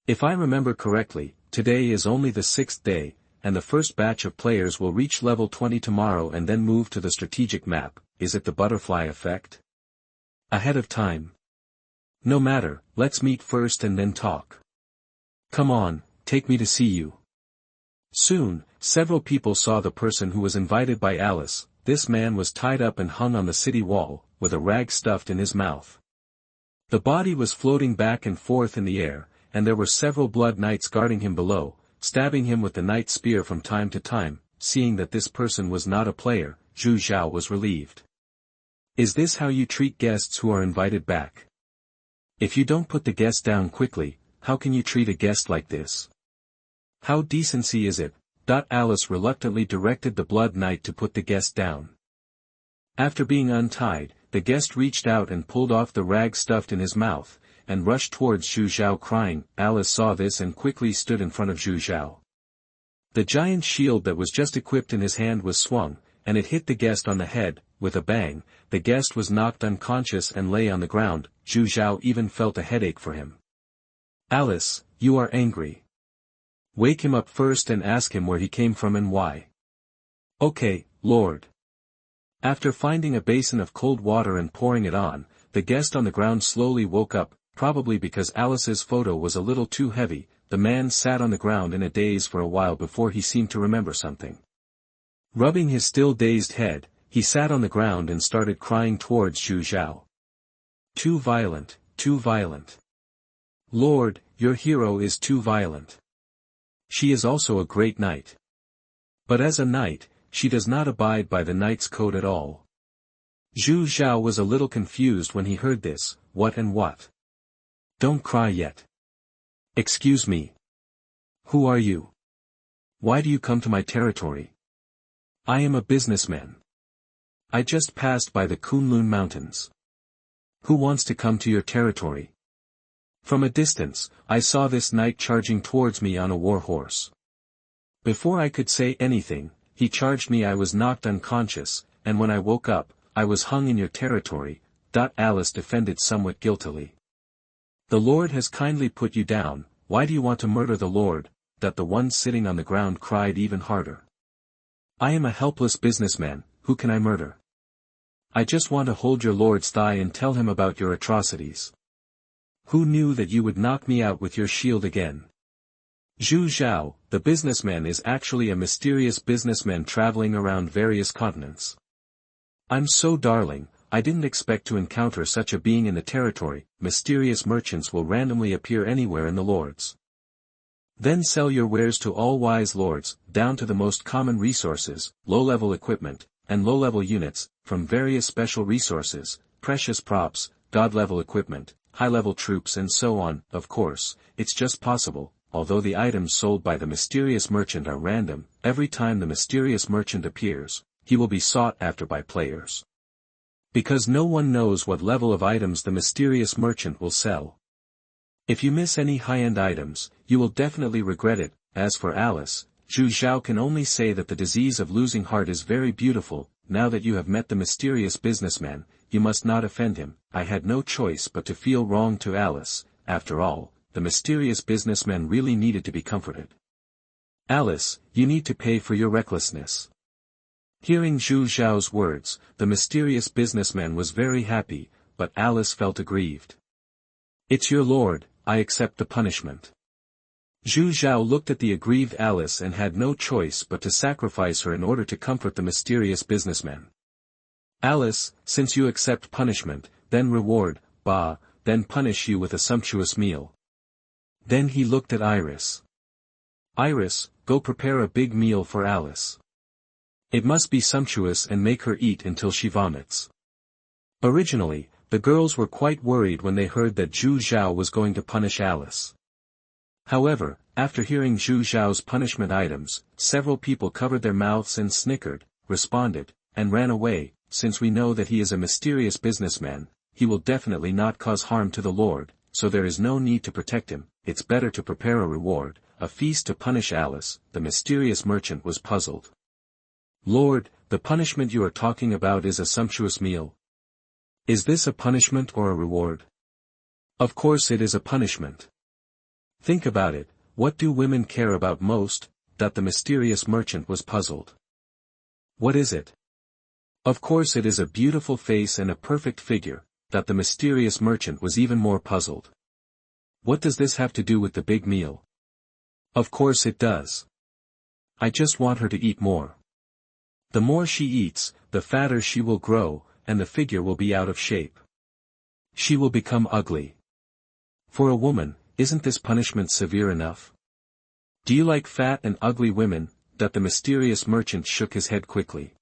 If I remember correctly, today is only the 6th day, and the first batch of players will reach level 20 tomorrow and then move to the strategic map. Is it the butterfly effect? Ahead of time. No matter, let's meet first and then talk. Come on, take me to see you. Soon, several people saw the person who was invited by Alice. This man was tied up and hung on the city wall, with a rag stuffed in his mouth. The body was floating back and forth in the air, and there were several blood knights guarding him below, stabbing him with the knight spear from time to time. Seeing that this person was not a player, Zhu Zhao was relieved. Is this how you treat guests who are invited back? If you don't put the guest down quickly, how can you treat a guest like this? How decency is it? Alice reluctantly directed the blood knight to put the guest down. After being untied, the guest reached out and pulled off the rag stuffed in his mouth, and rushed towards Zhu Zhao crying. Alice saw this and quickly stood in front of Zhu Zhao. The giant shield that was just equipped in his hand was swung, and it hit the guest on the head. With a bang, the guest was knocked unconscious and lay on the ground. Zhu Zhao even felt a headache for him. Alice, you are angry. Wake him up first and ask him where he came from and why. Okay, Lord. After finding a basin of cold water and pouring it on, the guest on the ground slowly woke up, probably because Alice's photo was a little too heavy. The man sat on the ground in a daze for a while before he seemed to remember something. Rubbing his still dazed head, he sat on the ground and started crying towards Zhu Zhao. Too violent, too violent. Lord, your hero is too violent. She is also a great knight. But as a knight, she does not abide by the knight's code at all. Zhu Zhao was a little confused when he heard this. What and what? Don't cry yet. Excuse me. Who are you? Why do you come to my territory? I am a businessman. I just passed by the Kunlun Mountains. Who wants to come to your territory? From a distance, I saw this knight charging towards me on a war horse. Before I could say anything, he charged me. I was knocked unconscious, and when I woke up, I was hung in your territory. Alice defended somewhat guiltily. The Lord has kindly put you down. Why do you want to murder the Lord? The one sitting on the ground cried even harder. I am a helpless businessman. Who can I murder? I just want to hold your Lord's thigh and tell him about your atrocities. Who knew that you would knock me out with your shield again? Zhu Zhao, the businessman, is actually a mysterious businessman traveling around various continents. I'm so darling, I didn't expect to encounter such a being in the territory. Mysterious merchants will randomly appear anywhere in the lords. Then sell your wares to all wise lords, down to the most common resources, low-level equipment, and low-level units, from various special resources, precious props, god-level equipment, high-level troops and so on. Of course, it's just possible, although the items sold by the mysterious merchant are random. Every time the mysterious merchant appears, he will be sought after by players. Because no one knows what level of items the mysterious merchant will sell. If you miss any high-end items, you will definitely regret it. As for Alice, Zhu Zhao can only say that the disease of losing heart is very beautiful. Now that you have met the mysterious businessman, you must not offend him. I had no choice but to feel wrong to Alice. After all, the mysterious businessman really needed to be comforted. Alice, you need to pay for your recklessness. Hearing Zhu Zhao's words, the mysterious businessman was very happy, but Alice felt aggrieved. It's your lord, I accept the punishment. Zhu Zhao looked at the aggrieved Alice and had no choice but to sacrifice her in order to comfort the mysterious businessman. Alice, since you accept punishment, then reward, then punish you with a sumptuous meal. Then he looked at Iris. Iris, go prepare a big meal for Alice. It must be sumptuous and make her eat until she vomits. Originally, the girls were quite worried when they heard that Zhu Zhao was going to punish Alice. However, after hearing Zhu Zhao's punishment items, several people covered their mouths and snickered, responded, and ran away. Since we know that he is a mysterious businessman, he will definitely not cause harm to the Lord, so there is no need to protect him. It's better to prepare a reward, a feast to punish Alice. The mysterious merchant was puzzled. Lord, the punishment you are talking about is a sumptuous meal. Is this a punishment or a reward? Of course it is a punishment. Think about it, what do women care about most? That the mysterious merchant was puzzled. What is it? Of course it is a beautiful face and a perfect figure. That the mysterious merchant was even more puzzled. What does this have to do with the big meal? Of course it does. I just want her to eat more. The more she eats, the fatter she will grow, and the figure will be out of shape. She will become ugly. For a woman, isn't this punishment severe enough? Do you like fat and ugly women? That the mysterious merchant shook his head quickly.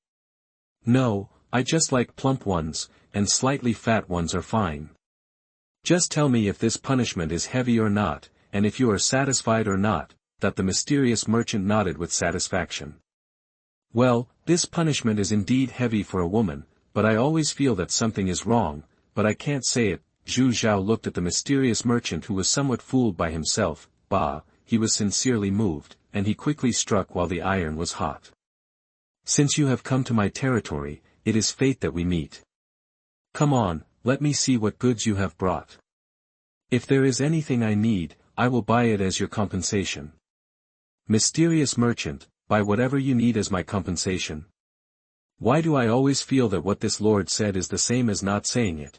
No, I just like plump ones, and slightly fat ones are fine. Just tell me if this punishment is heavy or not, and if you are satisfied or not. That the mysterious merchant nodded with satisfaction. Well, this punishment is indeed heavy for a woman, but I always feel that something is wrong, but I can't say it. Zhu Zhao looked at the mysterious merchant, who was somewhat fooled by himself. Bah, he was sincerely moved, and he quickly struck while the iron was hot. Since you have come to my territory, it is fate that we meet. Come on, let me see what goods you have brought. If there is anything I need, I will buy it as your compensation. Mysterious merchant, buy whatever you need as my compensation. Why do I always feel that what this lord said is the same as not saying it?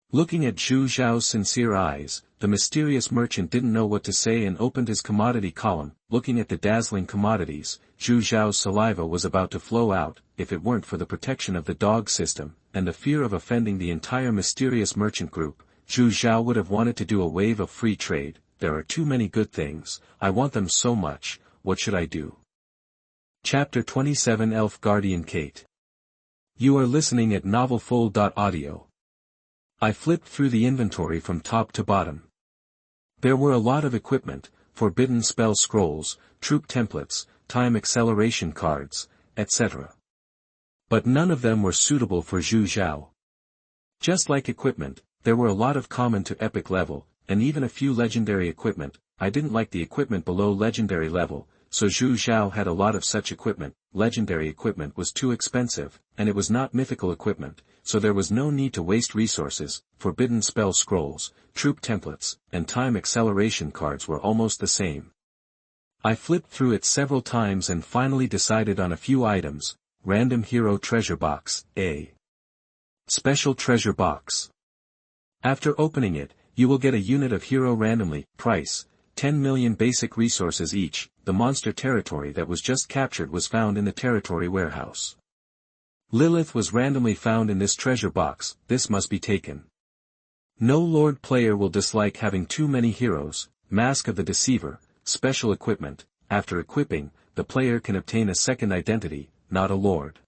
Looking at Zhu Zhao's sincere eyes, the mysterious merchant didn't know what to say and opened his commodity column. Looking at the dazzling commodities, Zhu Zhao's saliva was about to flow out. If it weren't for the protection of the dog system, and the fear of offending the entire mysterious merchant group, Zhu Zhao would have wanted to do a wave of free trade. There are too many good things, I want them so much, what should I do? Chapter 27 Elf Guardian Kate. You are listening at novelfull.audio. I flipped through the inventory from top to bottom. There were a lot of equipment, forbidden spell scrolls, troop templates, time acceleration cards, etc. But none of them were suitable for Zhu Zhao. Just like equipment, there were a lot of common to epic level, and even a few legendary equipment. I didn't like the equipment below legendary level, so Zhu Zhao had a lot of such equipment. Legendary equipment was too expensive, and it was not mythical equipment, so there was no need to waste resources. Forbidden spell scrolls, troop templates, and time acceleration cards were almost the same. I flipped through it several times and finally decided on a few items. Random Hero Treasure Box, A. Special Treasure Box. After opening it, you will get a unit of hero randomly. Price, 10 million basic resources each. The monster territory that was just captured was found in the territory warehouse. Lilith was randomly found in this treasure box. This must be taken. No lord player will dislike having too many heroes. Mask of the Deceiver, special equipment. After equipping, the player can obtain a second identity, not a lord.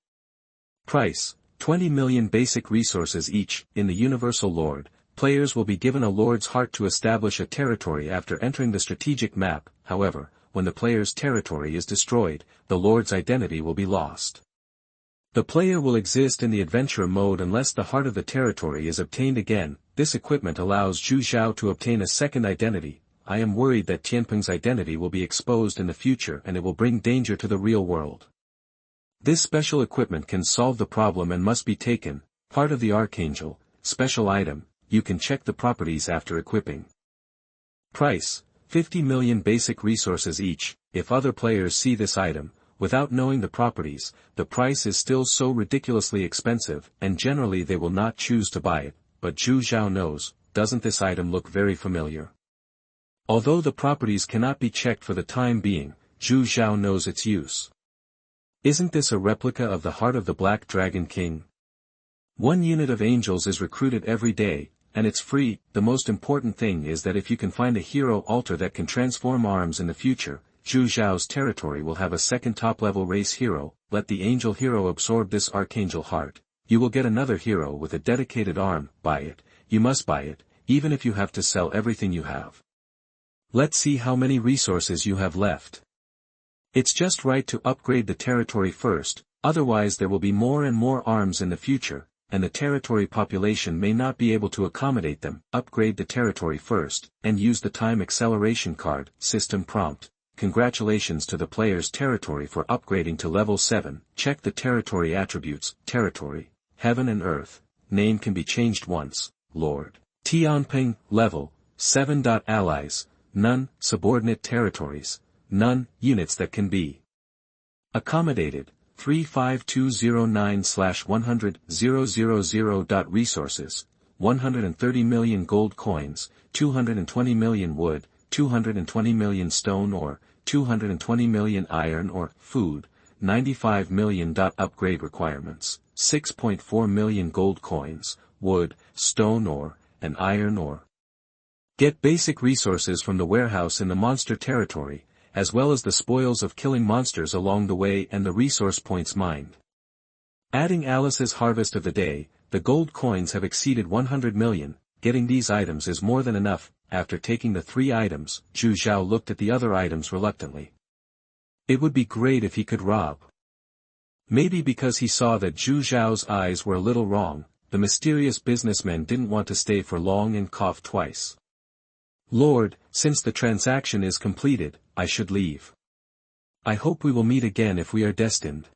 Price, 20 million basic resources each. In the Universal Lord, players will be given a lord's heart to establish a territory after entering the strategic map. However, when the player's territory is destroyed, the lord's identity will be lost. The player will exist in the adventurer mode unless the heart of the territory is obtained again. This equipment allows Zhu Zhao to obtain a second identity. I am worried that Tianpeng's identity will be exposed in the future and it will bring danger to the real world. This special equipment can solve the problem and must be taken. Part of the Archangel, special item. You can check the properties after equipping. Price, 50 million basic resources each. If other players see this item, without knowing the properties, the price is still so ridiculously expensive, and generally they will not choose to buy it. But Zhu Zhao knows, doesn't this item look very familiar? Although the properties cannot be checked for the time being, Zhu Zhao knows its use. Isn't this a replica of the heart of the Black Dragon King? 1 unit of angels is recruited every day, and it's free. The most important thing is that if you can find a hero altar that can transform arms in the future, Zhu Zhao's territory will have a second top-level race hero. Let the angel hero absorb this archangel heart. You will get another hero with a dedicated arm. Buy it. You must buy it, even if you have to sell everything you have. Let's see how many resources you have left. It's just right to upgrade the territory first, otherwise there will be more and more arms in the future, and the territory population may not be able to accommodate them. Upgrade the territory first, and use the time acceleration card. System prompt. Congratulations to the player's territory for upgrading to level 7. Check the territory attributes. Territory, heaven and earth. Name can be changed once. Lord. Tianping, level 7. Allies, none. Subordinate territories, none. Units that can be accommodated, 35209/100,000. Resources, 130 million gold coins, 220 million wood, 220 million stone ore, 220 million iron ore. Food, 95 million. Upgrade requirements, 6.4 million gold coins, wood, stone ore, and iron ore. Get basic resources from the warehouse in the monster territory, as well as the spoils of killing monsters along the way and the resource points mined. Adding Alice's harvest of the day, the gold coins have exceeded 100 million, getting these items is more than enough. After taking the 3 items, Zhu Zhao looked at the other items reluctantly. It would be great if he could rob. Maybe because he saw that Zhu Zhao's eyes were a little wrong, the mysterious businessman didn't want to stay for long and coughed twice. Lord, since the transaction is completed, I should leave. I hope we will meet again if we are destined.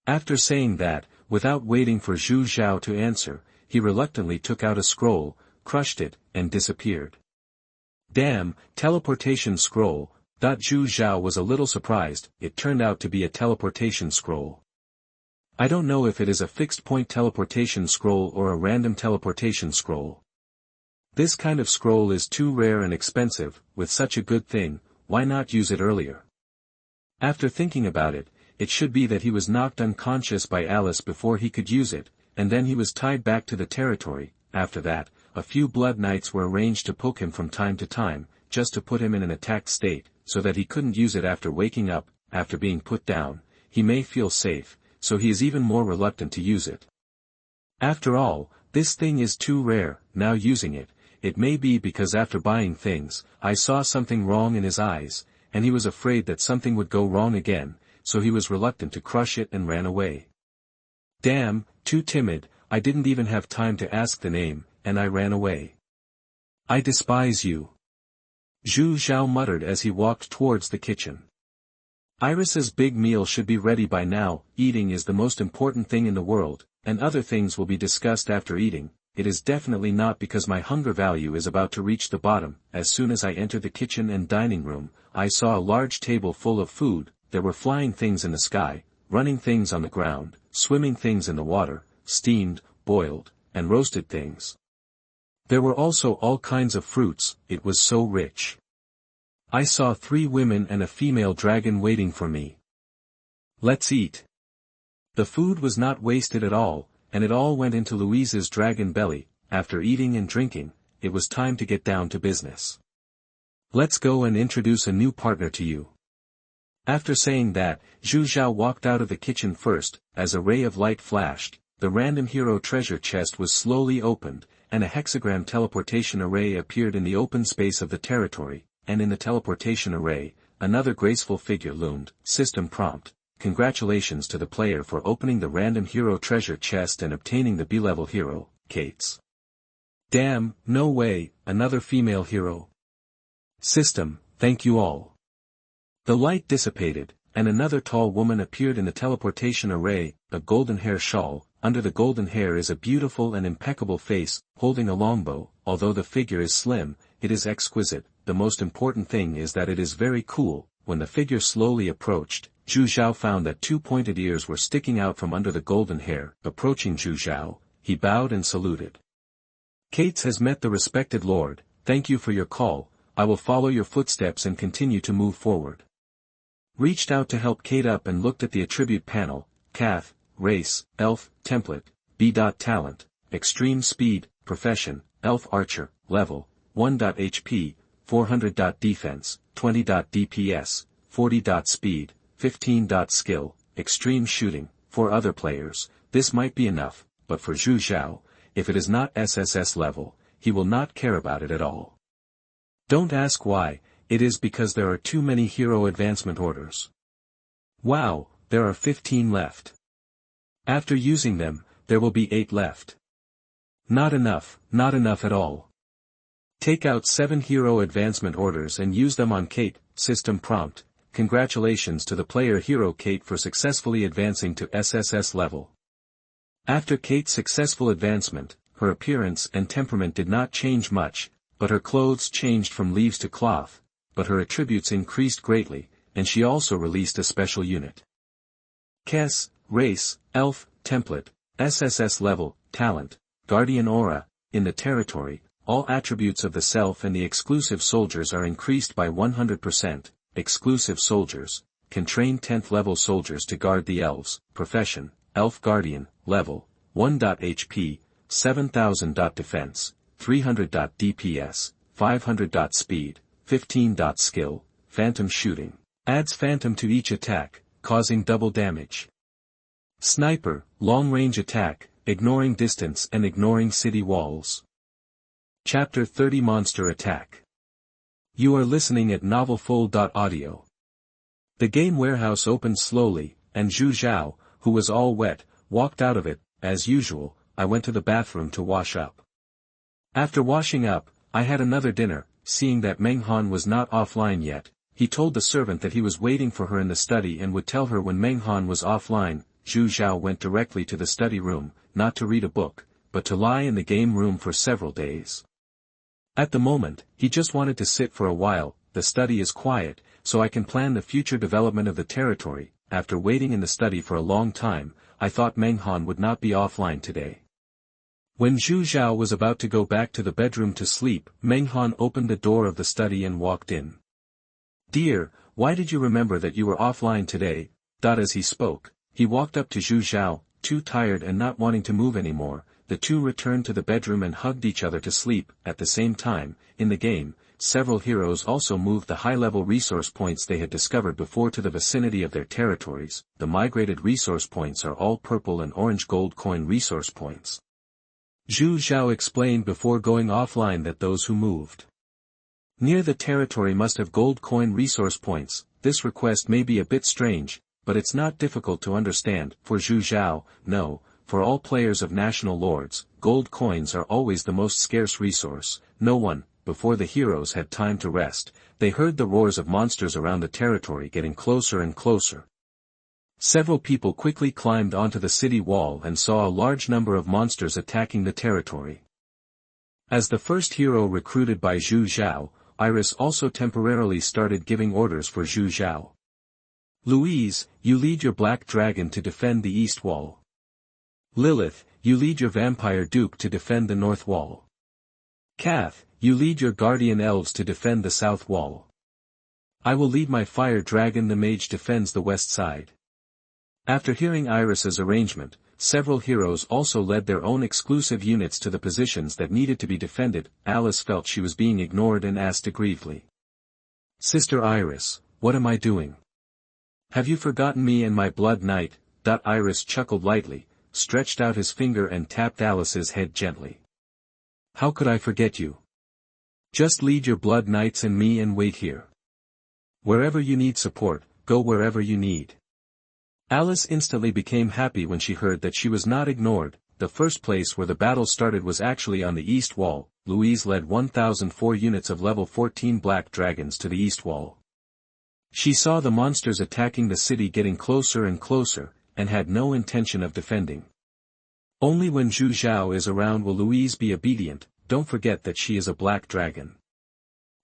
After saying that, without waiting for Zhu Zhao to answer, he reluctantly took out a scroll, crushed it, and disappeared. Damn, teleportation scroll. Zhu Zhao was a little surprised. It turned out to be a teleportation scroll. I don't know if it is a fixed-point teleportation scroll or a random teleportation scroll. This kind of scroll is too rare and expensive. With such a good thing, why not use it earlier? After thinking about it, it should be that he was knocked unconscious by Alice before he could use it, and then he was tied back to the territory. After that, a few blood knights were arranged to poke him from time to time, just to put him in an attacked state, so that he couldn't use it after waking up. After being put down, he may feel safe, so he is even more reluctant to use it. After all, this thing is too rare. Now using it, it may be because after buying things, I saw something wrong in his eyes, and he was afraid that something would go wrong again, so he was reluctant to crush it and ran away. Damn, too timid. I didn't even have time to ask the name, and I ran away. I despise you. Zhu Zhao muttered as he walked towards the kitchen. Iris's big meal should be ready by now. Eating is the most important thing in the world, and other things will be discussed after eating. It is definitely not because my hunger value is about to reach the bottom. As soon as I entered the kitchen and dining room, I saw a large table full of food. There were flying things in the sky, running things on the ground, swimming things in the water, steamed, boiled, and roasted things. There were also all kinds of fruits. It was so rich. I saw 3 women and a female dragon waiting for me. Let's eat. The food was not wasted at all, and it all went into Louise's dragon belly. After eating and drinking, it was time to get down to business. Let's go and introduce a new partner to you. After saying that, Zhu Zhao walked out of the kitchen first. As a ray of light flashed, the random hero treasure chest was slowly opened, and a hexagram teleportation array appeared in the open space of the territory, and in the teleportation array, another graceful figure loomed. System prompt. Congratulations to the player for opening the random hero treasure chest and obtaining the B-level hero, Kate's. Damn, no way, another female hero. System, thank you all. The light dissipated, and another tall woman appeared in the teleportation array, a golden hair shawl. Under the golden hair is a beautiful and impeccable face, holding a longbow. Although the figure is slim, it is exquisite. The most important thing is that it is very cool. When the figure slowly approached, Zhu Zhao found that 2 pointed ears were sticking out from under the golden hair. Approaching Zhu Zhao, he bowed and saluted. Kates has met the respected lord. Thank you for your call. I will follow your footsteps and continue to move forward. Reached out to help Kate up and looked at the attribute panel. Cath, race, elf, template, B.talent, extreme speed, profession, elf archer, level, 1. HP, 400. Defense, 20. DPS, 40. Speed, 15. Skill, extreme shooting. For other players, this might be enough, but for Zhu Zhao, if it is not SSS level, he will not care about it at all. Don't ask why, it is because there are too many hero advancement orders. Wow, there are 15 left. After using them, there will be 8 left. Not enough at all. Take out 7 hero advancement orders and use them on Kate. System prompt: congratulations to the player hero Kate for successfully advancing to SSS level. After Kate's successful advancement, her appearance and temperament did not change much, but her clothes changed from leaves to cloth, but her attributes increased greatly, and she also released a special unit. Kes, race, elf, template, SSS level, talent, guardian aura. In the territory, all attributes of the self and the exclusive soldiers are increased by 100%. Exclusive soldiers can train 10th level soldiers to guard the elves. Profession, elf guardian, level, 1. HP, 7000. Defense, 300. DPS, 500. Speed, 15. Skill, phantom shooting, adds phantom to each attack, causing double damage. Sniper, long-range attack, ignoring distance and ignoring city walls. Chapter 30 Monster Attack. You are listening at novelfull.audio. The game warehouse opened slowly, and Zhu Zhao, who was all wet, walked out of it. As usual, I went to the bathroom to wash up. After washing up, I had another dinner. Seeing that Meng Han was not offline yet, he told the servant that he was waiting for her in the study and would tell her when Meng Han was offline. Zhu Zhao went directly to the study room, not to read a book, but to lie in the game room for several days. At the moment, he just wanted to sit for a while. The study is quiet, so I can plan the future development of the territory. After waiting in the study for a long time, I thought Meng Han would not be offline today. When Zhu Zhao was about to go back to the bedroom to sleep, Meng Han opened the door of the study and walked in. "Dear, why did you remember that you were offline today?" As he spoke, he walked up to Zhu Zhao, too tired and not wanting to move anymore. The two returned to the bedroom and hugged each other to sleep. At the same time, in the game, several heroes also moved the high-level resource points they had discovered before to the vicinity of their territories. The migrated resource points are all purple and orange gold coin resource points. Zhu Zhao explained before going offline that those who moved near the territory must have gold coin resource points. This request may be a bit strange, but it's not difficult to understand. For Zhu Zhao, no. For all players of National Lords, gold coins are always the most scarce resource. No one, before the heroes had time to rest, they heard the roars of monsters around the territory getting closer and closer. Several people quickly climbed onto the city wall and saw a large number of monsters attacking the territory. As the first hero recruited by Zhu Zhao, Iris also temporarily started giving orders for Zhu Zhao. Louise, you lead your Black Dragon to defend the east wall. Lilith, you lead your Vampire Duke to defend the north wall. Kath, you lead your Guardian Elves to defend the south wall. I will lead my Fire Dragon. The Mage defends the west side. After hearing Iris's arrangement, several heroes also led their own exclusive units to the positions that needed to be defended. Alice felt she was being ignored and asked aggrievedly. "Sister Iris, what am I doing? Have you forgotten me and my Blood Knight?" Iris chuckled lightly, stretched out his finger and tapped Alice's head gently. "How could I forget you? Just lead your Blood Knights and me and wait here. Wherever you need support, go wherever you need." Alice instantly became happy when she heard that she was not ignored. The first place where the battle started was actually on the east wall. Louise led 1004 units of level 14 Black Dragons to the east wall. She saw the monsters attacking the city getting closer and closer, and had no intention of defending. Only when Zhu Zhao is around will Louise be obedient. Don't forget that she is a Black Dragon.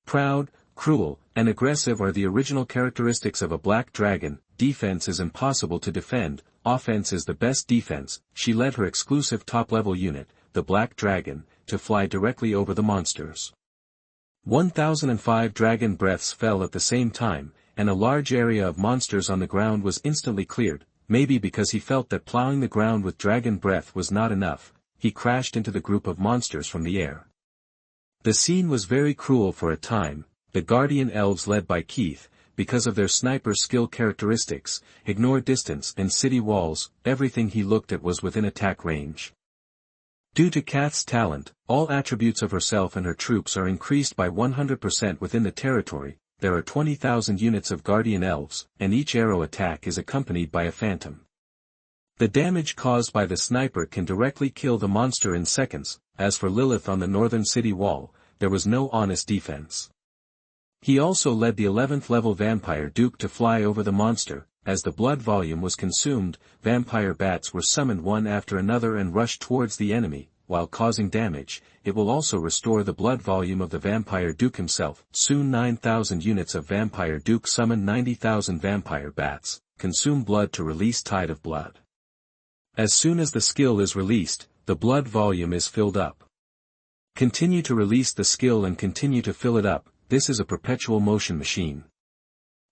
Proud, cruel, and aggressive are the original characteristics of a Black Dragon. Defense is impossible to defend, offense is the best defense. She led her exclusive top-level unit, the Black Dragon, to fly directly over the monsters. 1005 dragon breaths fell at the same time, and a large area of monsters on the ground was instantly cleared. Maybe because he felt that plowing the ground with dragon breath was not enough, he crashed into the group of monsters from the air. The scene was very cruel for a time. The Guardian Elves led by Keith, because of their sniper skill characteristics, ignore distance and city walls, everything he looked at was within attack range. Due to Kath's talent, all attributes of herself and her troops are increased by 100% within the territory. There are 20,000 units of guardian elves, and each arrow attack is accompanied by a phantom. The damage caused by the sniper can directly kill the monster in seconds. As for Lilith on the northern city wall, there was no honest defense. He also led the 11th level vampire duke to fly over the monster. As the blood volume was consumed, vampire bats were summoned one after another and rushed towards the enemy, while causing damage. It will also restore the blood volume of the vampire duke himself. Soon 9,000 units of vampire duke summon 90,000 vampire bats, consume blood to release tide of blood. As soon as the skill is released, the blood volume is filled up. Continue to release the skill and continue to fill it up. This is a perpetual motion machine.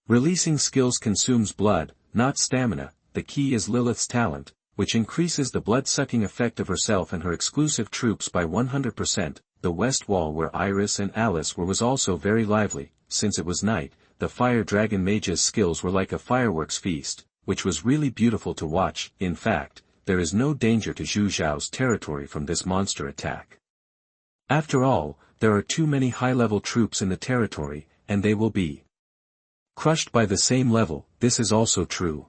Releasing skills consumes blood, not stamina. The key is Lilith's talent, which increases the blood-sucking effect of herself and her exclusive troops by 100%. The west wall where Iris and Alice were was also very lively. Since it was night, the fire dragon mage's skills were like a fireworks feast, which was really beautiful to watch. In fact, there is no danger to Zhu Zhao's territory from this monster attack. After all, there are too many high-level troops in the territory, and they will be crushed by the same level. This is also true.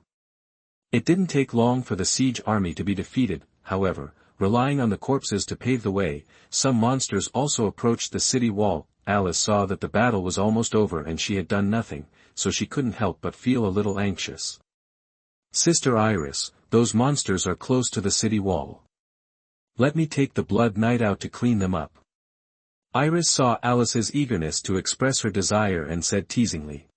It didn't take long for the siege army to be defeated. However, relying on the corpses to pave the way, some monsters also approached the city wall. Alice saw that the battle was almost over and she had done nothing, so she couldn't help but feel a little anxious. Sister Iris, those monsters are close to the city wall. Let me take the Blood Knight out to clean them up. Iris saw Alice's eagerness to express her desire and said teasingly.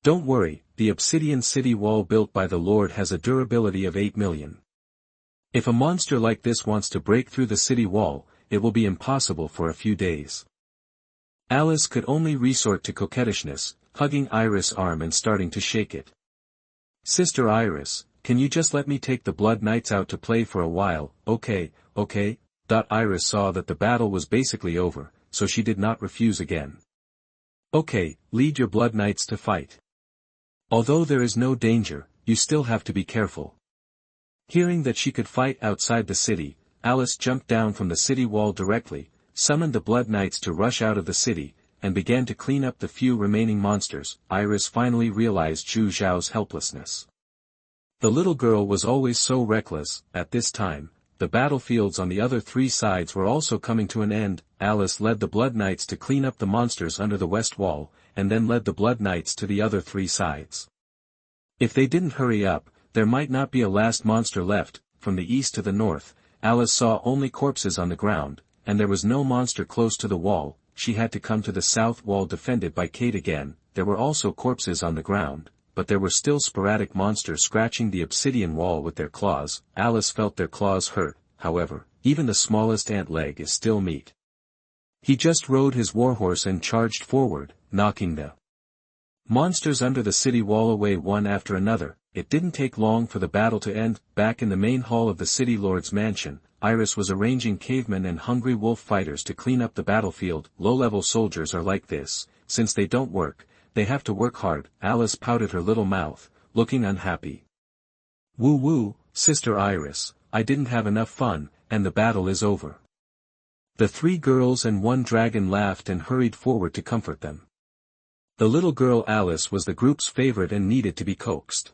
Don't worry, the Obsidian city wall built by the Lord has a durability of 8 million. If a monster like this wants to break through the city wall, it will be impossible for a few days. Alice could only resort to coquettishness, hugging Iris' arm and starting to shake it. Sister Iris, can you just let me take the Blood Knights out to play for a while? Okay. Iris saw that the battle was basically over, so she did not refuse again. Okay, lead your Blood Knights to fight. Although there is no danger, you still have to be careful. Hearing that she could fight outside the city, Alice jumped down from the city wall directly, summoned the Blood Knights to rush out of the city, and began to clean up the few remaining monsters. Iris finally realized Zhu Zhao's helplessness. The little girl was always so reckless. At this time, the battlefields on the other three sides were also coming to an end. Alice led the Blood Knights to clean up the monsters under the west wall, and then led the Blood Knights to the other three sides. If they didn't hurry up, there might not be a last monster left. From the east to the north, Alice saw only corpses on the ground, and there was no monster close to the wall. She had to come to the south wall defended by Kate again. There were also corpses on the ground, but there were still sporadic monsters scratching the obsidian wall with their claws. Alice felt their claws hurt. However, even the smallest ant leg is still meat. He just rode his warhorse and charged forward, knocking the monsters under the city wall away one after another. It didn't take long for the battle to end. Back in the main hall of the city lord's mansion, Iris was arranging cavemen and hungry wolf fighters to clean up the battlefield. Low-level soldiers are like this. Since they don't work, they have to work hard. Alice pouted her little mouth, looking unhappy. Woo-woo, Sister Iris, I didn't have enough fun, and the battle is over. The three girls and one dragon laughed and hurried forward to comfort them. The little girl Alice was the group's favorite and needed to be coaxed.